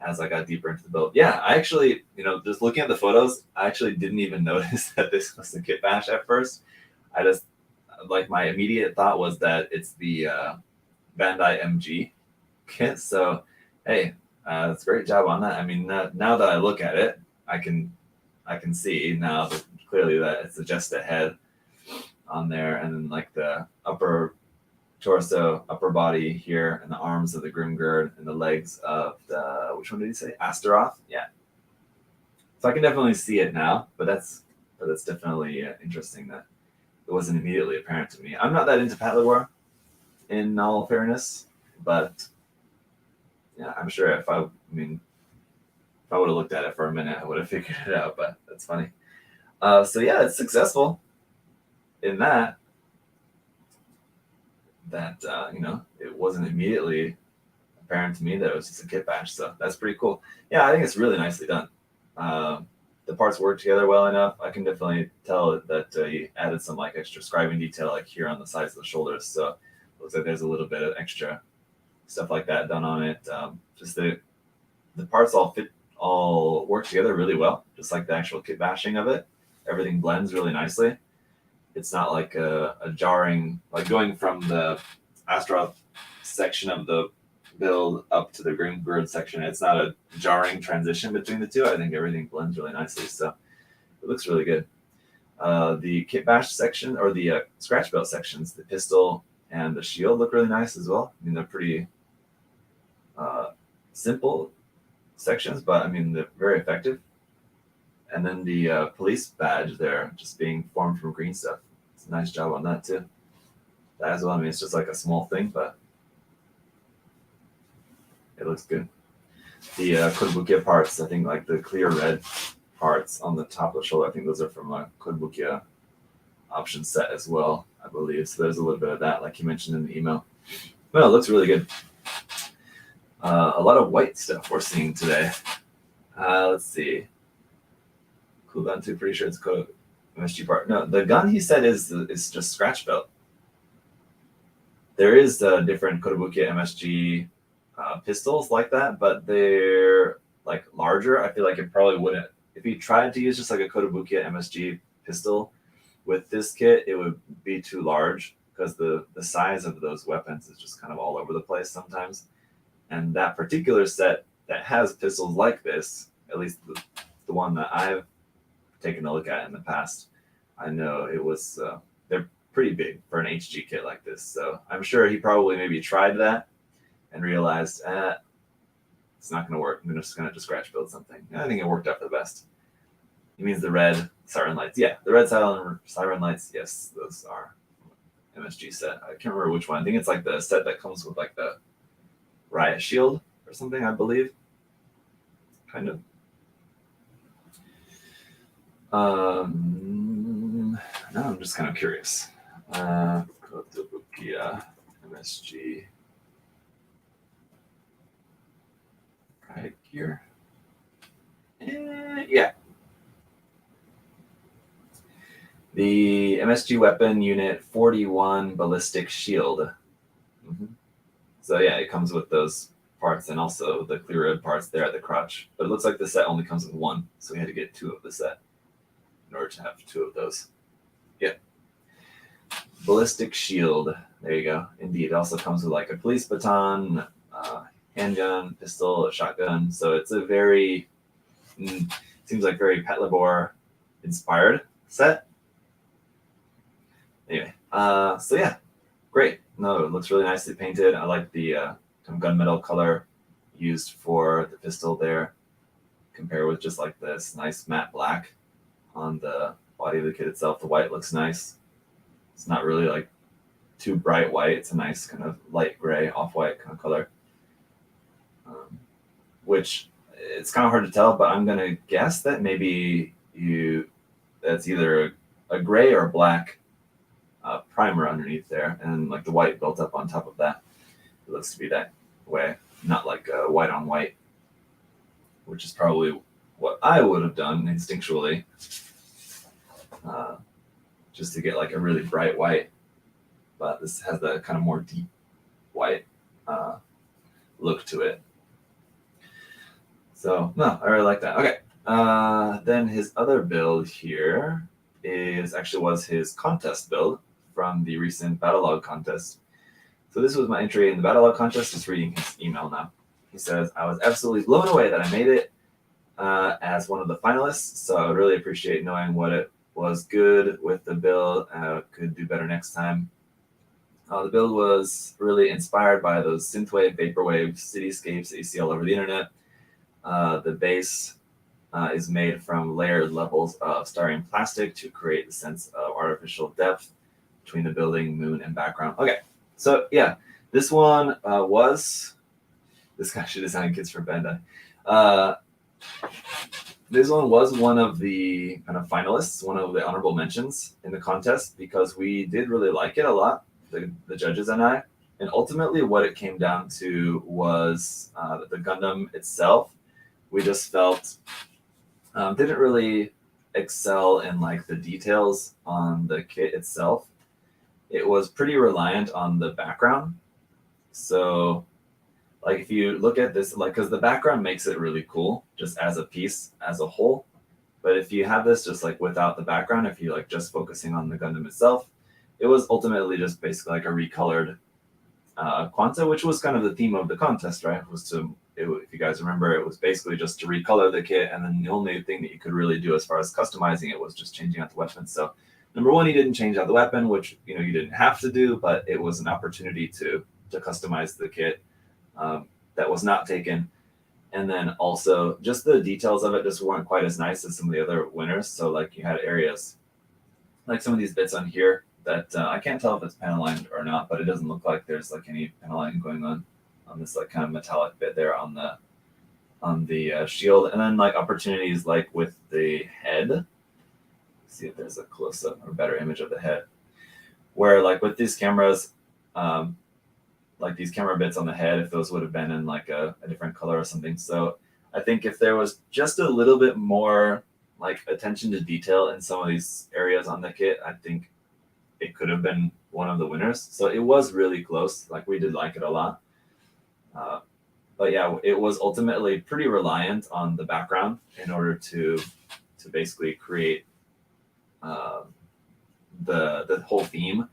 as I got deeper into the build. Yeah, I actually, just looking at the photos, I actually didn't even notice that this was a kit bash at first. I just, my immediate thought was that it's the Bandai MG kit. So, hey, that's a great job on that. I mean, now that I look at it, I can see now that clearly that it's just a head on there, and then like the upper torso, upper body here, and the arms of the Grimgird, and the legs of the, which one did he say? Astaroth? Yeah. So I can definitely see it now, but that's definitely interesting that it wasn't immediately apparent to me. I'm not that into Patlabor, in all fairness, but yeah, I'm sure if I would have looked at it for a minute, I would have figured it out, but that's funny. So yeah, it's successful in that it wasn't immediately apparent to me that it was just a kit bash. So that's pretty cool. Yeah, I think it's really nicely done. The parts work together well enough. I can definitely tell that he added some extra scribing detail like here on the sides of the shoulders. So it looks like there's a little bit of extra stuff like that done on it. Just the parts all work together really well, just like the actual kit bashing of it. Everything blends really nicely. It's not like a jarring, like going from the Astaroth section of the build up to the Grimgird section. It's not a jarring transition between the two. I think everything blends really nicely. So it looks really good. The kit bash section, or the scratch belt sections, the pistol and the shield look really nice as well. I mean, they're pretty simple sections, but I mean, they're very effective. And then the police badge there, just being formed from green stuff. It's a nice job on that too. That as well. I mean, it's just like a small thing, but it looks good. The Kotobukiya parts, I think, like the clear red parts on the top of the shoulder, I think those are from a Kotobukiya option set as well, I believe. So there's a little bit of that, like you mentioned in the email. Well, it looks really good. A lot of white stuff we're seeing today. Let's see. Cool gun too. Pretty sure it's MSG part. No, the gun he said is just scratch belt. There is different Kotobukiya MSG pistols like that, but they're like larger. I feel like it probably wouldn't. If he tried to use just like a Kotobukiya MSG pistol with this kit, it would be too large because the size of those weapons is just kind of all over the place sometimes. And that particular set that has pistols like this, at least the one that I've taken a look at in the past, I know it was they're pretty big for an HG kit like this. So I'm sure he probably maybe tried that and realized it's not going to work. I'm just going to have to scratch build something. And I think it worked out for the best. He means the red siren lights. Yeah, the red siren lights. Yes, those are MSG set. I can't remember which one. I think it's like the set that comes with like the riot shield or something, I believe. Kind of. Now I'm just kind of curious. Kotobukiya MSG. Right here. Yeah. The MSG weapon unit 41 ballistic shield. Mm-hmm. So yeah, it comes with those parts and also the clear red parts there at the crotch. But it looks like the set only comes with one, so we had to get two of the set in order to have two of those. Yeah. Ballistic shield. There you go. Indeed. It also comes with like a police baton, handgun, pistol, shotgun. So it's a very, seems like very Pet Labor inspired set. Anyway, so yeah, great. No, it looks really nicely painted. I like the kind of gunmetal color used for the pistol there, compared with just like this nice matte black on the body of the kit itself. The white looks nice. It's not really like too bright white. It's a nice kind of light gray, off-white kind of color, which it's kind of hard to tell, but I'm gonna guess that maybe that's either a gray or black primer underneath there, and like the white built up on top of that. It looks to be that way, not like white on white, which is probably what I would have done instinctually, just to get like a really bright white. But this has the kind of more deep white look to it. So no, I really like that. Okay, then his other build here was his contest build from the recent Battlelog contest. So this was my entry in the Battlelog contest. Just reading his email now. He says, I was absolutely blown away that I made it as one of the finalists. So I would really appreciate knowing what it was good with the build. Could do better next time. The build was really inspired by those synthwave, vaporwave cityscapes that you see all over the internet. The base is made from layered levels of styrene plastic to create the sense of artificial depth between the building, moon, and background. Okay, so yeah, this one this guy should design kits for Bandai. This one was one of the kind of finalists, one of the honorable mentions in the contest, because we did really like it a lot, the judges and I. And ultimately what it came down to was the Gundam itself. We just felt didn't really excel in like the details on the kit itself. It was pretty reliant on the background. So like if you look at this, like, because the background makes it really cool just as a piece, as a whole. But if you have this just like without the background, if you like just focusing on the Gundam itself, it was ultimately just basically like a recolored Quanta, which was kind of the theme of the contest, right? If you guys remember, it was basically just to recolor the kit, and then the only thing that you could really do as far as customizing it was just changing out the weapon. So number one, you didn't change out the weapon, which you didn't have to do, but it was an opportunity to customize the kit that was not taken. And then also just the details of it just weren't quite as nice as some of the other winners. So like you had areas like some of these bits on here that I can't tell if it's panel lined or not, but it doesn't look like there's like any panel lining going on this like kind of metallic bit there on the shield. And then like opportunities like with the head. Let's see if there's a close up or better image of the head, where like with these cameras, like these camera bits on the head, if those would have been in like a different color or something. So I think if there was just a little bit more like attention to detail in some of these areas on the kit, I think it could have been one of the winners. So it was really close. Like we did like it a lot. But yeah, it was ultimately pretty reliant on the background in order to basically create the whole theme.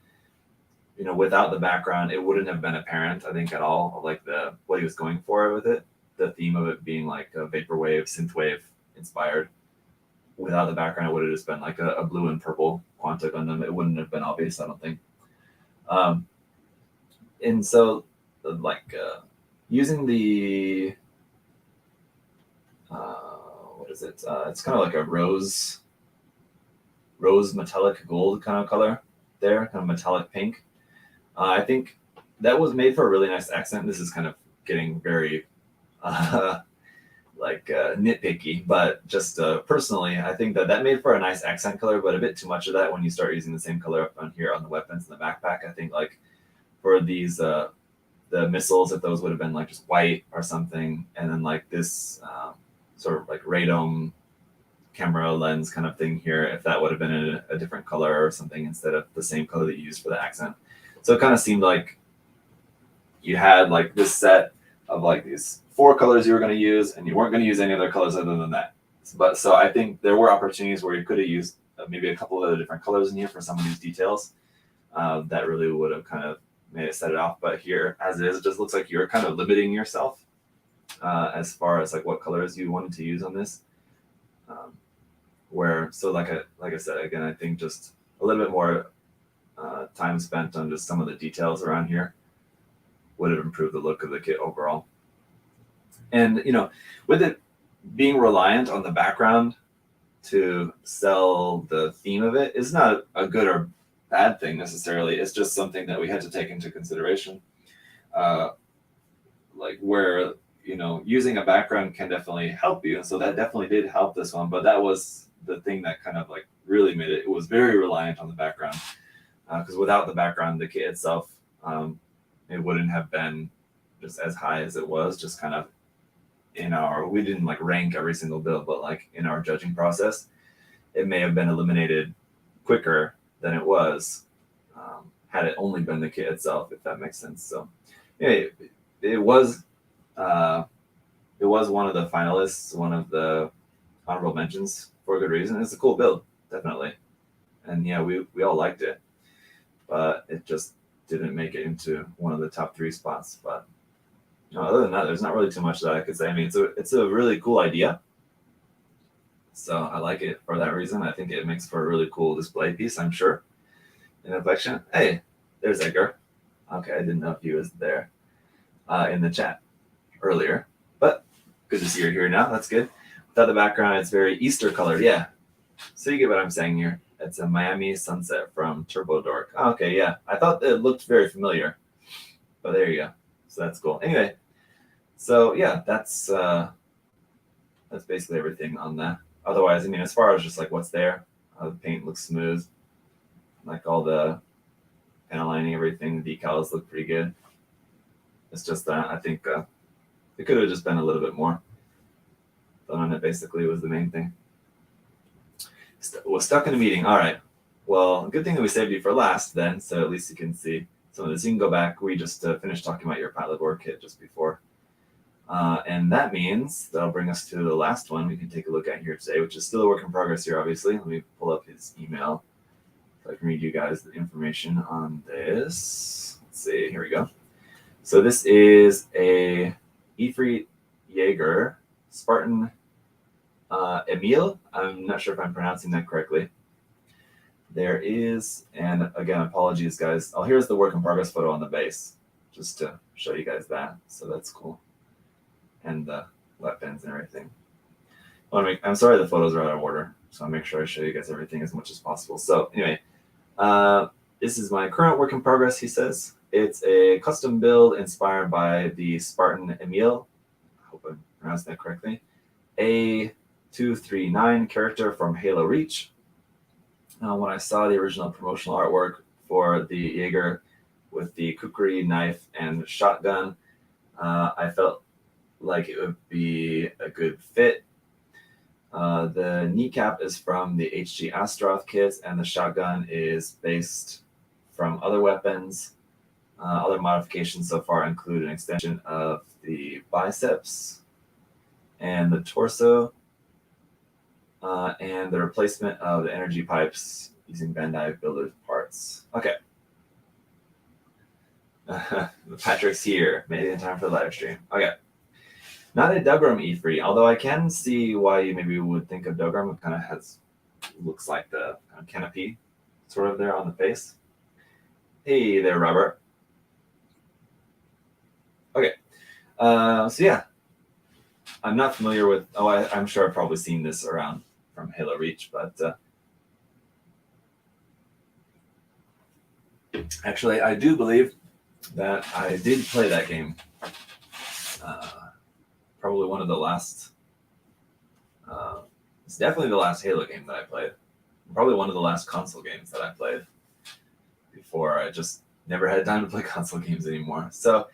Without the background, it wouldn't have been apparent, I think, at all of like what he was going for with it. The theme of it being like a vaporwave, synthwave inspired. Without the background, it would have just been like a blue and purple Quanta Gundam. It wouldn't have been obvious, I don't think. And so, like, using the what is it? It's kind of like a rose metallic gold kind of color there, kind of metallic pink. I think that was made for a really nice accent. This is kind of getting very nitpicky, but just personally, I think that made for a nice accent color, but a bit too much of that when you start using the same color up on here on the weapons and the backpack. I think like for these the missiles, if those would have been like just white or something, and then like this sort of like radome camera lens kind of thing here, if that would have been a different color or something instead of the same color that you used for the accent. So it kind of seemed like you had like this set of like these 4 colors you were going to use, and you weren't going to use any other colors other than that. But so I think there were opportunities where you could have used maybe a couple of other different colors in here for some of these details that really would have kind of made it set it off. But here, as it is, it just looks like you're kind of limiting yourself as far as like what colors you wanted to use on this. Like I said, again, I think just a little bit more time spent on just some of the details around here would have improved the look of the kit overall. And with it being reliant on the background to sell the theme of it is not a good or bad thing necessarily. It's just something that we had to take into consideration. Like where using a background can definitely help you, and so that definitely did help this one. But that was the thing that kind of like really made it. It was very reliant on the background, because without the background, the kit itself, it wouldn't have been just as high as it was. Just kind of we didn't like rank every single build, but like in our judging process, it may have been eliminated quicker than it was had it only been the kit itself, if that makes sense. So anyway, it was one of the finalists, one of the honorable mentions for a good reason. It's a cool build, definitely, and yeah, we all liked it, but it just didn't make it into one of the top 3 spots. But other than that, there's not really too much that I could say. I mean, it's a really cool idea, so I like it for that reason. I think it makes for a really cool display piece, I'm sure, in the collection. Hey, there's Edgar. Okay, I didn't know if he was there in the chat earlier, but good to see you're here now. That's good. Without the background, it's very Easter colored. Yeah, so you get what I'm saying here. It's a Miami sunset from Turbo Dork. Oh, okay, yeah, I thought it looked very familiar, but there you go. So that's cool. Anyway, so yeah, that's basically everything on that. Otherwise, I mean, as far as just like what's there, the paint looks smooth. Like all the panel lining, everything, the decals look pretty good. It's just that I think it could have just been a little bit more done on it. Basically, was the main thing. Was stuck in a meeting. All right. Well, good thing that we saved you for last then, so at least you can see some of this. You can go back. We just finished talking about your pilot board kit just before. And that means that'll bring us to the last one we can take a look at here today, which is still a work in progress here, obviously. Let me pull up his email so I can read you guys the information on this. Let's see. Here we go. So this is a Ifrit Jaeger Spartan Emil. I'm not sure if I'm pronouncing that correctly. There is, and again, apologies, guys. Oh, here's the work in progress photo on the base, just to show you guys that. So that's cool. And the weapons and everything. I'm sorry the photos are out of order, so I'll make sure I show you guys everything as much as possible. So anyway, this is my current work in progress, he says. It's a custom build inspired by the Spartan Emil. I hope I'm pronouncing that correctly. A239 character from Halo Reach. When I saw the original promotional artwork for the Jaeger with the kukri knife and shotgun, I felt like it would be a good fit. The kneecap is from the HG Astroth kits, and the shotgun is based from other weapons. Other modifications so far include an extension of the biceps and the torso, and the replacement of the energy pipes using Bandai Builder parts. Okay. Patrick's here. Made it in time for the live stream. Okay. Not a Dogram E3, although I can see why you maybe would think of Dogram. It kind of looks like the kind of canopy sort of there on the face. Hey there, Robert. Okay. So yeah, I'm not familiar with, I'm sure I've probably seen this around from Halo Reach, but actually I do believe that I did play that game. Probably one of the last, it's definitely the last Halo game that I played. Probably one of the last console games that I played before I just never had time to play console games anymore. So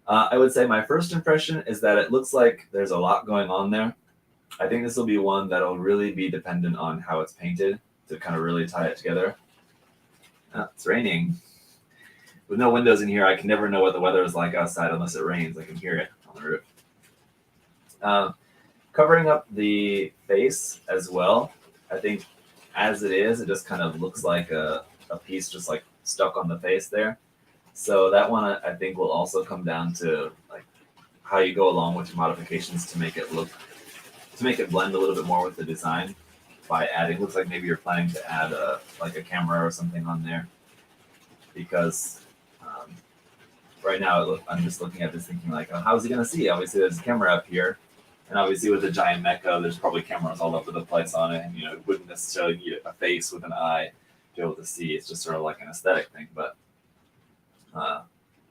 I would say my first impression is that it looks like there's a lot going on there. I think this will be one that'll really be dependent on how it's painted to kind of really tie it together. It's raining. With no windows in here, I can never know what the weather is like outside unless it rains. I can hear it on the roof. Covering up the face as well. I think as it is, it just kind of looks like a piece just like stuck on the face there. So that one I think will also come down to like how you go along with your modifications to make it blend a little bit more with the design by adding. Looks like maybe you're planning to add like a camera or something on there, because right now I'm just looking at this thinking like, oh, how is he gonna see? Obviously, there's a camera up here, and obviously with a giant mecha, there's probably cameras all over the place on it, and it wouldn't necessarily need a face with an eye to be able to see. It's just sort of like an aesthetic thing, but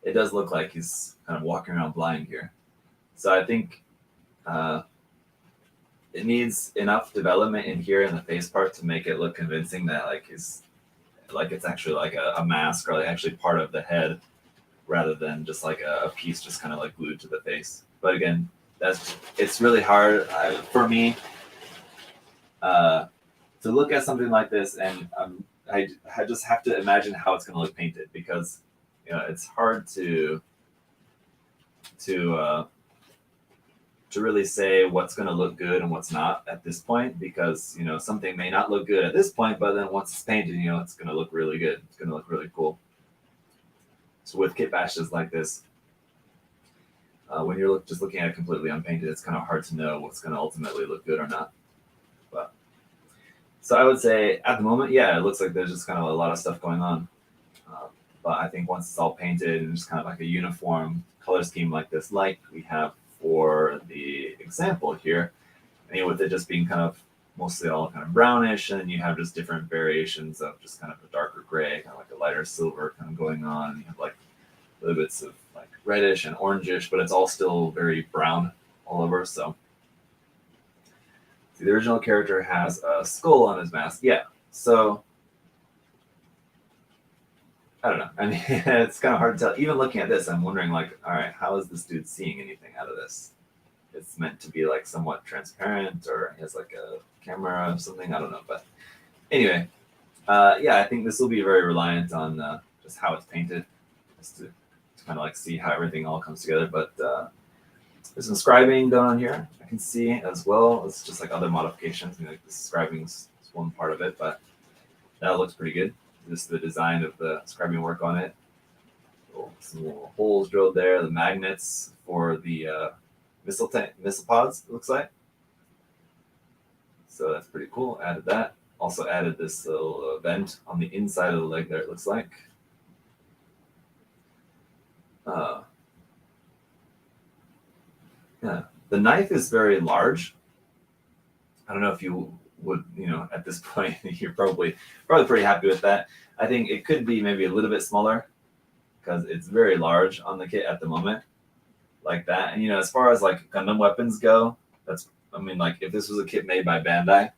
it does look like he's kind of walking around blind here. So I think it needs enough development in here in the face part to make it look convincing that it's actually like a mask, or like actually part of the head, rather than just like a piece just kind of like glued to the face. But again, it's really hard for me to look at something like this, and I just have to imagine how it's going to look painted, because it's hard to really say what's going to look good and what's not at this point, because something may not look good at this point, but then once it's painted, it's going to look really good. It's going to look really cool. So with kit bashes like this, when you're just looking at it completely unpainted, it's kind of hard to know what's going to ultimately look good or not. But so I would say at the moment, yeah, it looks like there's just kind of a lot of stuff going on. But I think once it's all painted and just kind of like a uniform color scheme like this, like we have for the example here, and with it just being kind of mostly all kind of brownish, and then you have just different variations of just kind of a darker gray, kind of like a lighter silver kind of going on, and you have like little bits of like reddish and orangish, but it's all still very brown all over. So see, the original character has a skull on his mask. Yeah, so I don't know. I mean, it's kind of hard to tell. Even looking at this, I'm wondering like, all right, how is this dude seeing anything out of this? It's meant to be like somewhat transparent, or he has like a camera or something. I don't know. But anyway, yeah, I think this will be very reliant on just how it's painted, just to kind of like see how everything all comes together. But there's some scribing going on here, I can see as well. It's just like other modifications. I mean, like the scribing is one part of it, but that looks pretty good. Just the design of the scribing work on it. Some little holes drilled there. The magnets for the missile pods, it looks like. So that's pretty cool. Added that. Also added this little vent on the inside of the leg there, it looks like. Yeah, the knife is very large. I don't know if you would, at this point, you're probably pretty happy with that. I think it could be maybe a little bit smaller, because it's very large on the kit at the moment, like that. And as far as like Gundam weapons go, like if this was a kit made by Bandai,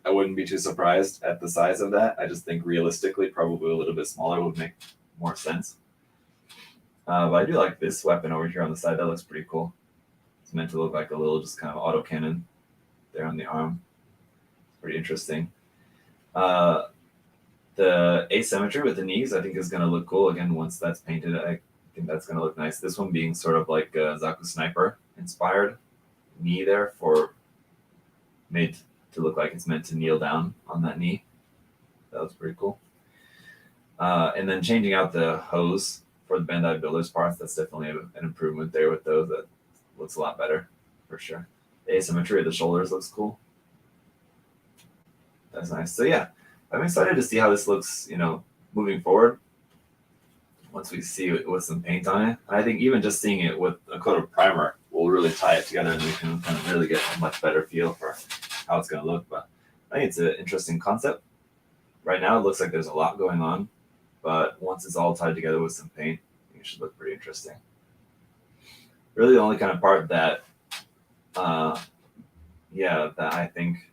I wouldn't be too surprised at the size of that. I just think realistically, probably a little bit smaller would make more sense. But I do like this weapon over here on the side. That looks pretty cool. It's meant to look like a little just kind of autocannon there on the arm. Pretty interesting. The asymmetry with the knees, I think, is going to look cool. Again, once that's painted, I think that's going to look nice. This one being sort of like a Zaku Sniper inspired knee there, made to look like it's meant to kneel down on that knee. That was pretty cool. And then changing out the hose for the Bandai Builders parts, that's definitely an improvement there with those. That looks a lot better, for sure. The asymmetry of the shoulders looks cool. That's nice. So yeah, I'm excited to see how this looks, moving forward. Once we see it with some paint on it, I think even just seeing it with a coat of primer will really tie it together, and we can kind of really get a much better feel for how it's going to look. But I think it's an interesting concept. Right now, it looks like there's a lot going on, but once it's all tied together with some paint, I think it should look pretty interesting. Really, the only kind of part that, that I think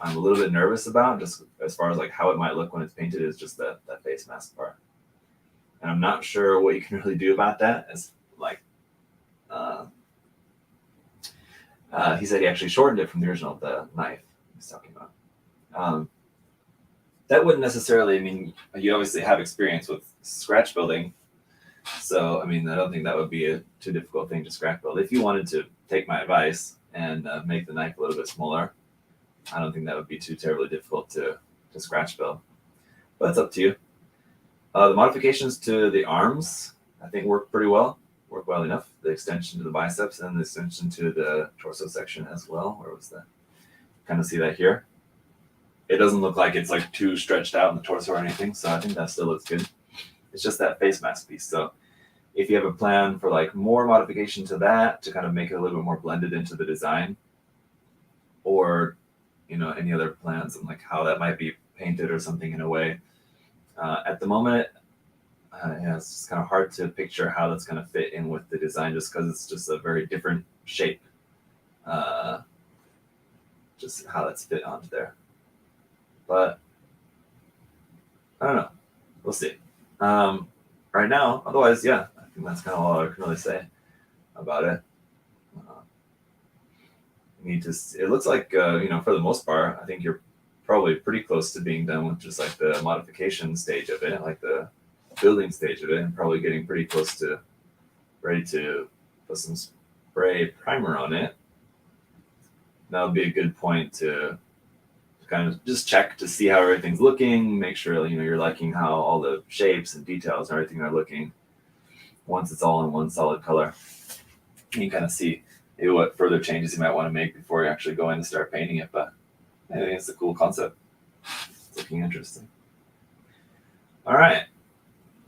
I'm a little bit nervous about, just as far as like how it might look when it's painted, is just that face mask part. And I'm not sure what you can really do about that. As like, he said he actually shortened it from the original, the knife he's talking about. That wouldn't necessarily mean you obviously have experience with scratch building. So, I mean, I don't think that would be a too difficult thing to scratch build. If you wanted to take my advice and make the knife a little bit smaller, I don't think that would be too terribly difficult to scratch build. But it's up to you. The modifications to the arms, I think, work pretty well. work well enough. The extension to the biceps and the extension to the torso section as well. Where was that? Kind of see that here. It doesn't look like it's like too stretched out in the torso or anything, so I think that still looks good. It's just that face mask piece. So if you have a plan for like more modification to that to kind of make it a little bit more blended into the design, or any other plans on like how that might be painted or something in a way, at the moment, it's just kind of hard to picture how that's going to fit in with the design, just because it's just a very different shape. Just how that's fit onto there. But I don't know. We'll see. Right now, otherwise, yeah, I think that's kind of all I can really say about it. It looks like, for the most part, I think you're probably pretty close to being done with just like the modification stage of it, like the building stage of it, and probably getting pretty close to ready to put some spray primer on it. That would be a good point to kind of just check to see how everything's looking, make sure you're liking how all the shapes and details and everything are looking. Once it's all in one solid color, you can kind of see what further changes you might want to make before you actually go in and start painting it. But I think it's a cool concept. It's looking interesting. All right,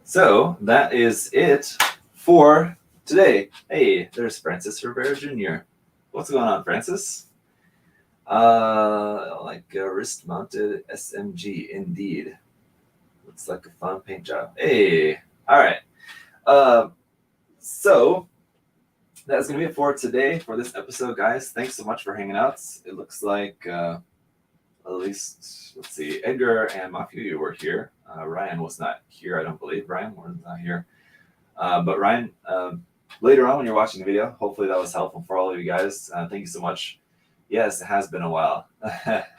so that is it for today. Hey, there's Francis Rivera Jr. What's going on, Francis? Like a wrist-mounted SMG, indeed. Looks like a fun paint job. Hey, all right. So that's gonna be it for today for this episode, guys. Thanks so much for hanging out. It looks like at least, let's see, Edgar and Mafuyu were here. Ryan was not here, I don't believe. Ryan was not here. But Ryan, later on when you're watching the video, hopefully that was helpful for all of you guys. Thank you so much. Yes, it has been a while.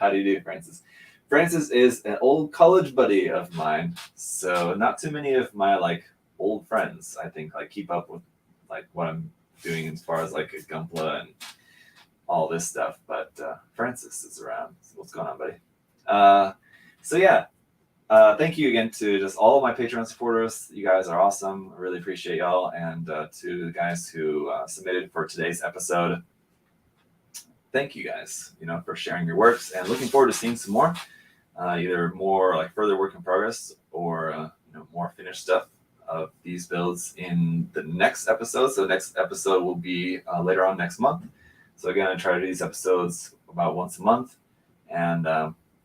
How do you do, Francis? Francis is an old college buddy of mine, so not too many of my like old friends, I think, like keep up with like what I'm doing as far as like a Gunpla and all this stuff. But Francis is around. So what's going on, buddy? So yeah, thank you again to just all of my Patreon supporters. You guys are awesome. I really appreciate y'all, and to the guys who submitted for today's episode. Thank you guys, for sharing your works, and looking forward to seeing some more, either more like further work in progress or more finished stuff of these builds in the next episode. So the next episode will be later on next month. So again, I try to do these episodes about once a month, and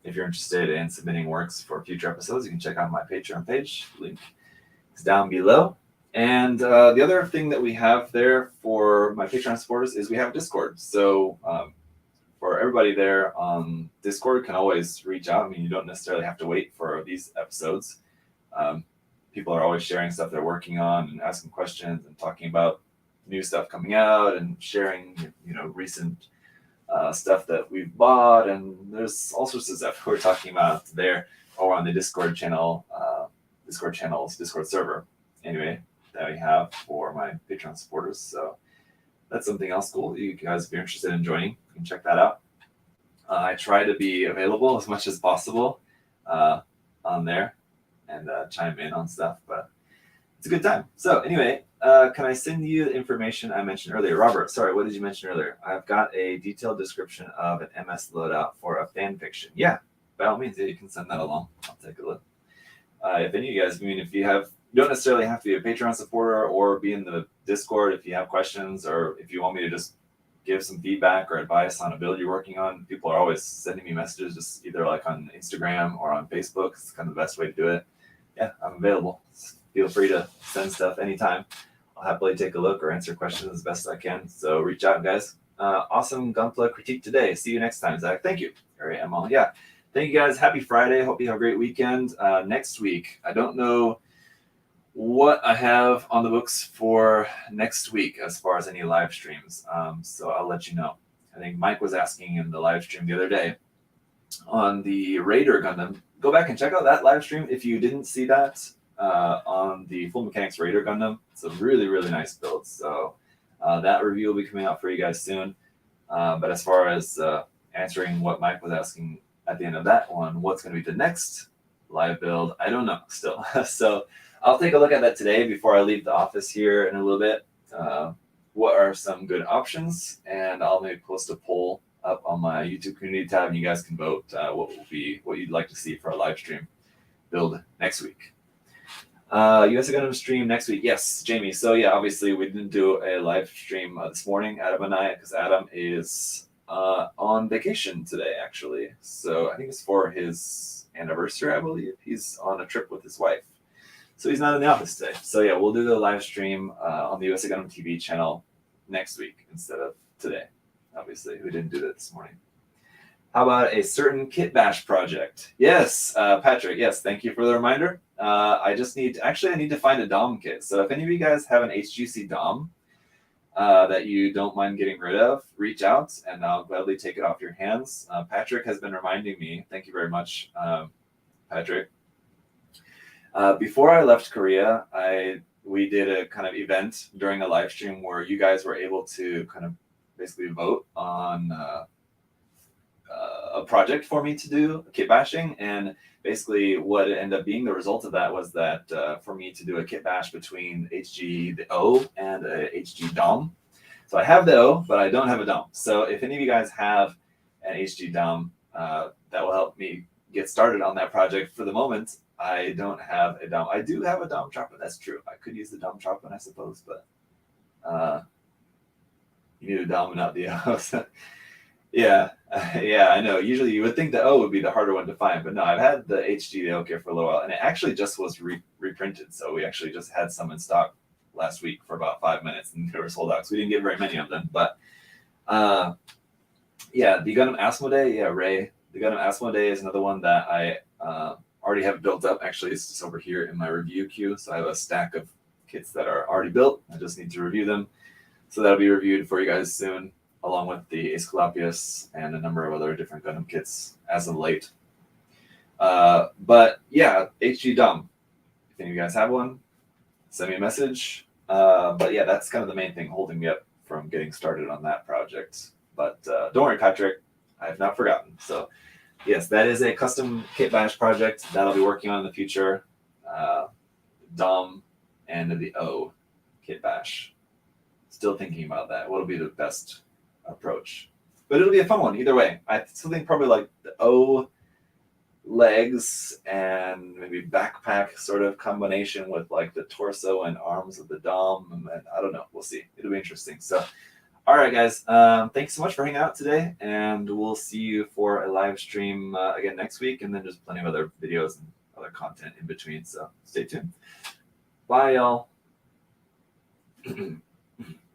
if you're interested in submitting works for future episodes, you can check out my Patreon page. Link is down below. And the other thing that we have there for my Patreon supporters is we have Discord. So for everybody there on Discord can always reach out. I mean, you don't necessarily have to wait for these episodes. People are always sharing stuff they're working on and asking questions and talking about new stuff coming out and sharing, recent stuff that we've bought. And there's all sorts of stuff we're talking about there or on the Discord channel, Discord server. Anyway, that we have for my Patreon supporters. So that's something else cool. You guys, if you're interested in joining, you can check that out. I try to be available as much as possible on there and chime in on stuff, but it's a good time. So anyway, can I send you the information I mentioned earlier? Robert, sorry, what did you mention earlier? I've got a detailed description of an MS loadout for a fan fiction. Yeah, by all means, yeah, you can send that along. I'll take a look. If any of you guys, if you don't necessarily have to be a Patreon supporter or be in the Discord if you have questions, or if you want me to just give some feedback or advice on a build you're working on. People are always sending me messages, just either like on Instagram or on Facebook. It's kind of the best way to do it. Yeah, I'm available. Feel free to send stuff anytime. I'll happily take a look or answer questions as best I can. So reach out, guys. Awesome Gunpla critique today. See you next time, Zach. Thank you. All right, I'm all. Yeah. Thank you, guys. Happy Friday. Hope you have a great weekend. Next week, I don't know what I have on the books for next week as far as any live streams. So I'll let you know. I think Mike was asking in the live stream the other day on the Raider Gundam. Go back and check out that live stream if you didn't see that on the Full Mechanics Raider Gundam. It's a really, really nice build. So that review will be coming out for you guys soon. But as far as answering what Mike was asking at the end of that one, what's going to be the next live build, I don't know still. So I'll take a look at that today before I leave the office here in a little bit. what are some good options, and I'll maybe post a poll up on my YouTube community tab, and you guys can vote what you'd like to see for a live stream build next week. USA Gundam stream next week. Yes, Jamie. So yeah, obviously we didn't do a live stream this morning, Adam and I, because Adam is on vacation today, actually. So I think it's for his anniversary, I believe. He's on a trip with his wife. So he's not in the office today. So yeah, we'll do the live stream on the USA Gundam TV channel next week instead of today. Obviously, we didn't do that this morning. How about a certain Kitbash project? Yes, Patrick, yes, thank you for the reminder. I need to find a DOM kit. So if any of you guys have an HGC DOM that you don't mind getting rid of, reach out and I'll gladly take it off your hands. Patrick has been reminding me, thank you very much, Patrick. Before I left Korea, we did a kind of event during a live stream where you guys were able to kind of basically vote on a project for me to do, kitbashing, and basically what it ended up being the result of that was that for me to do a kitbash between HG the O and a HG DOM. So I have the O, but I don't have a DOM. So if any of you guys have an HG DOM, that will help me get started on that project. For the moment, I don't have a DOM. I do have a DOM chopper, that's true. I could use the DOM chopper, I suppose, but you need a DOM and not the O. So, yeah, I know. Usually you would think the O would be the harder one to find, but no, I've had the HG the O kit for a little while, and it actually just was reprinted. So we actually just had some in stock last week for about 5 minutes, and they were sold out. So we didn't get very many of them, but yeah, the Gundam Asmodee, yeah, Ray, the Gundam Asmodee is another one that I already have built up. Actually, it's just over here in my review queue. So I have a stack of kits that are already built. I just need to review them. So that'll be reviewed for you guys soon, along with the Aesculapius and a number of other different Gundam kits as of late. But yeah, HG DOM. If any of you guys have one, send me a message. But yeah, that's kind of the main thing holding me up from getting started on that project. But don't worry, Patrick, I have not forgotten. So yes, that is a custom kitbash project that I'll be working on in the future. DOM and the O kitbash. Still thinking about that. What'll be the best approach? But it'll be a fun one either way. I still think probably like the O legs and maybe backpack sort of combination with like the torso and arms of the DOM. And then, I don't know. We'll see. It'll be interesting. So, all right, guys. Thanks so much for hanging out today. And we'll see you for a live stream again next week. And then just plenty of other videos and other content in between. So stay tuned. Bye, y'all.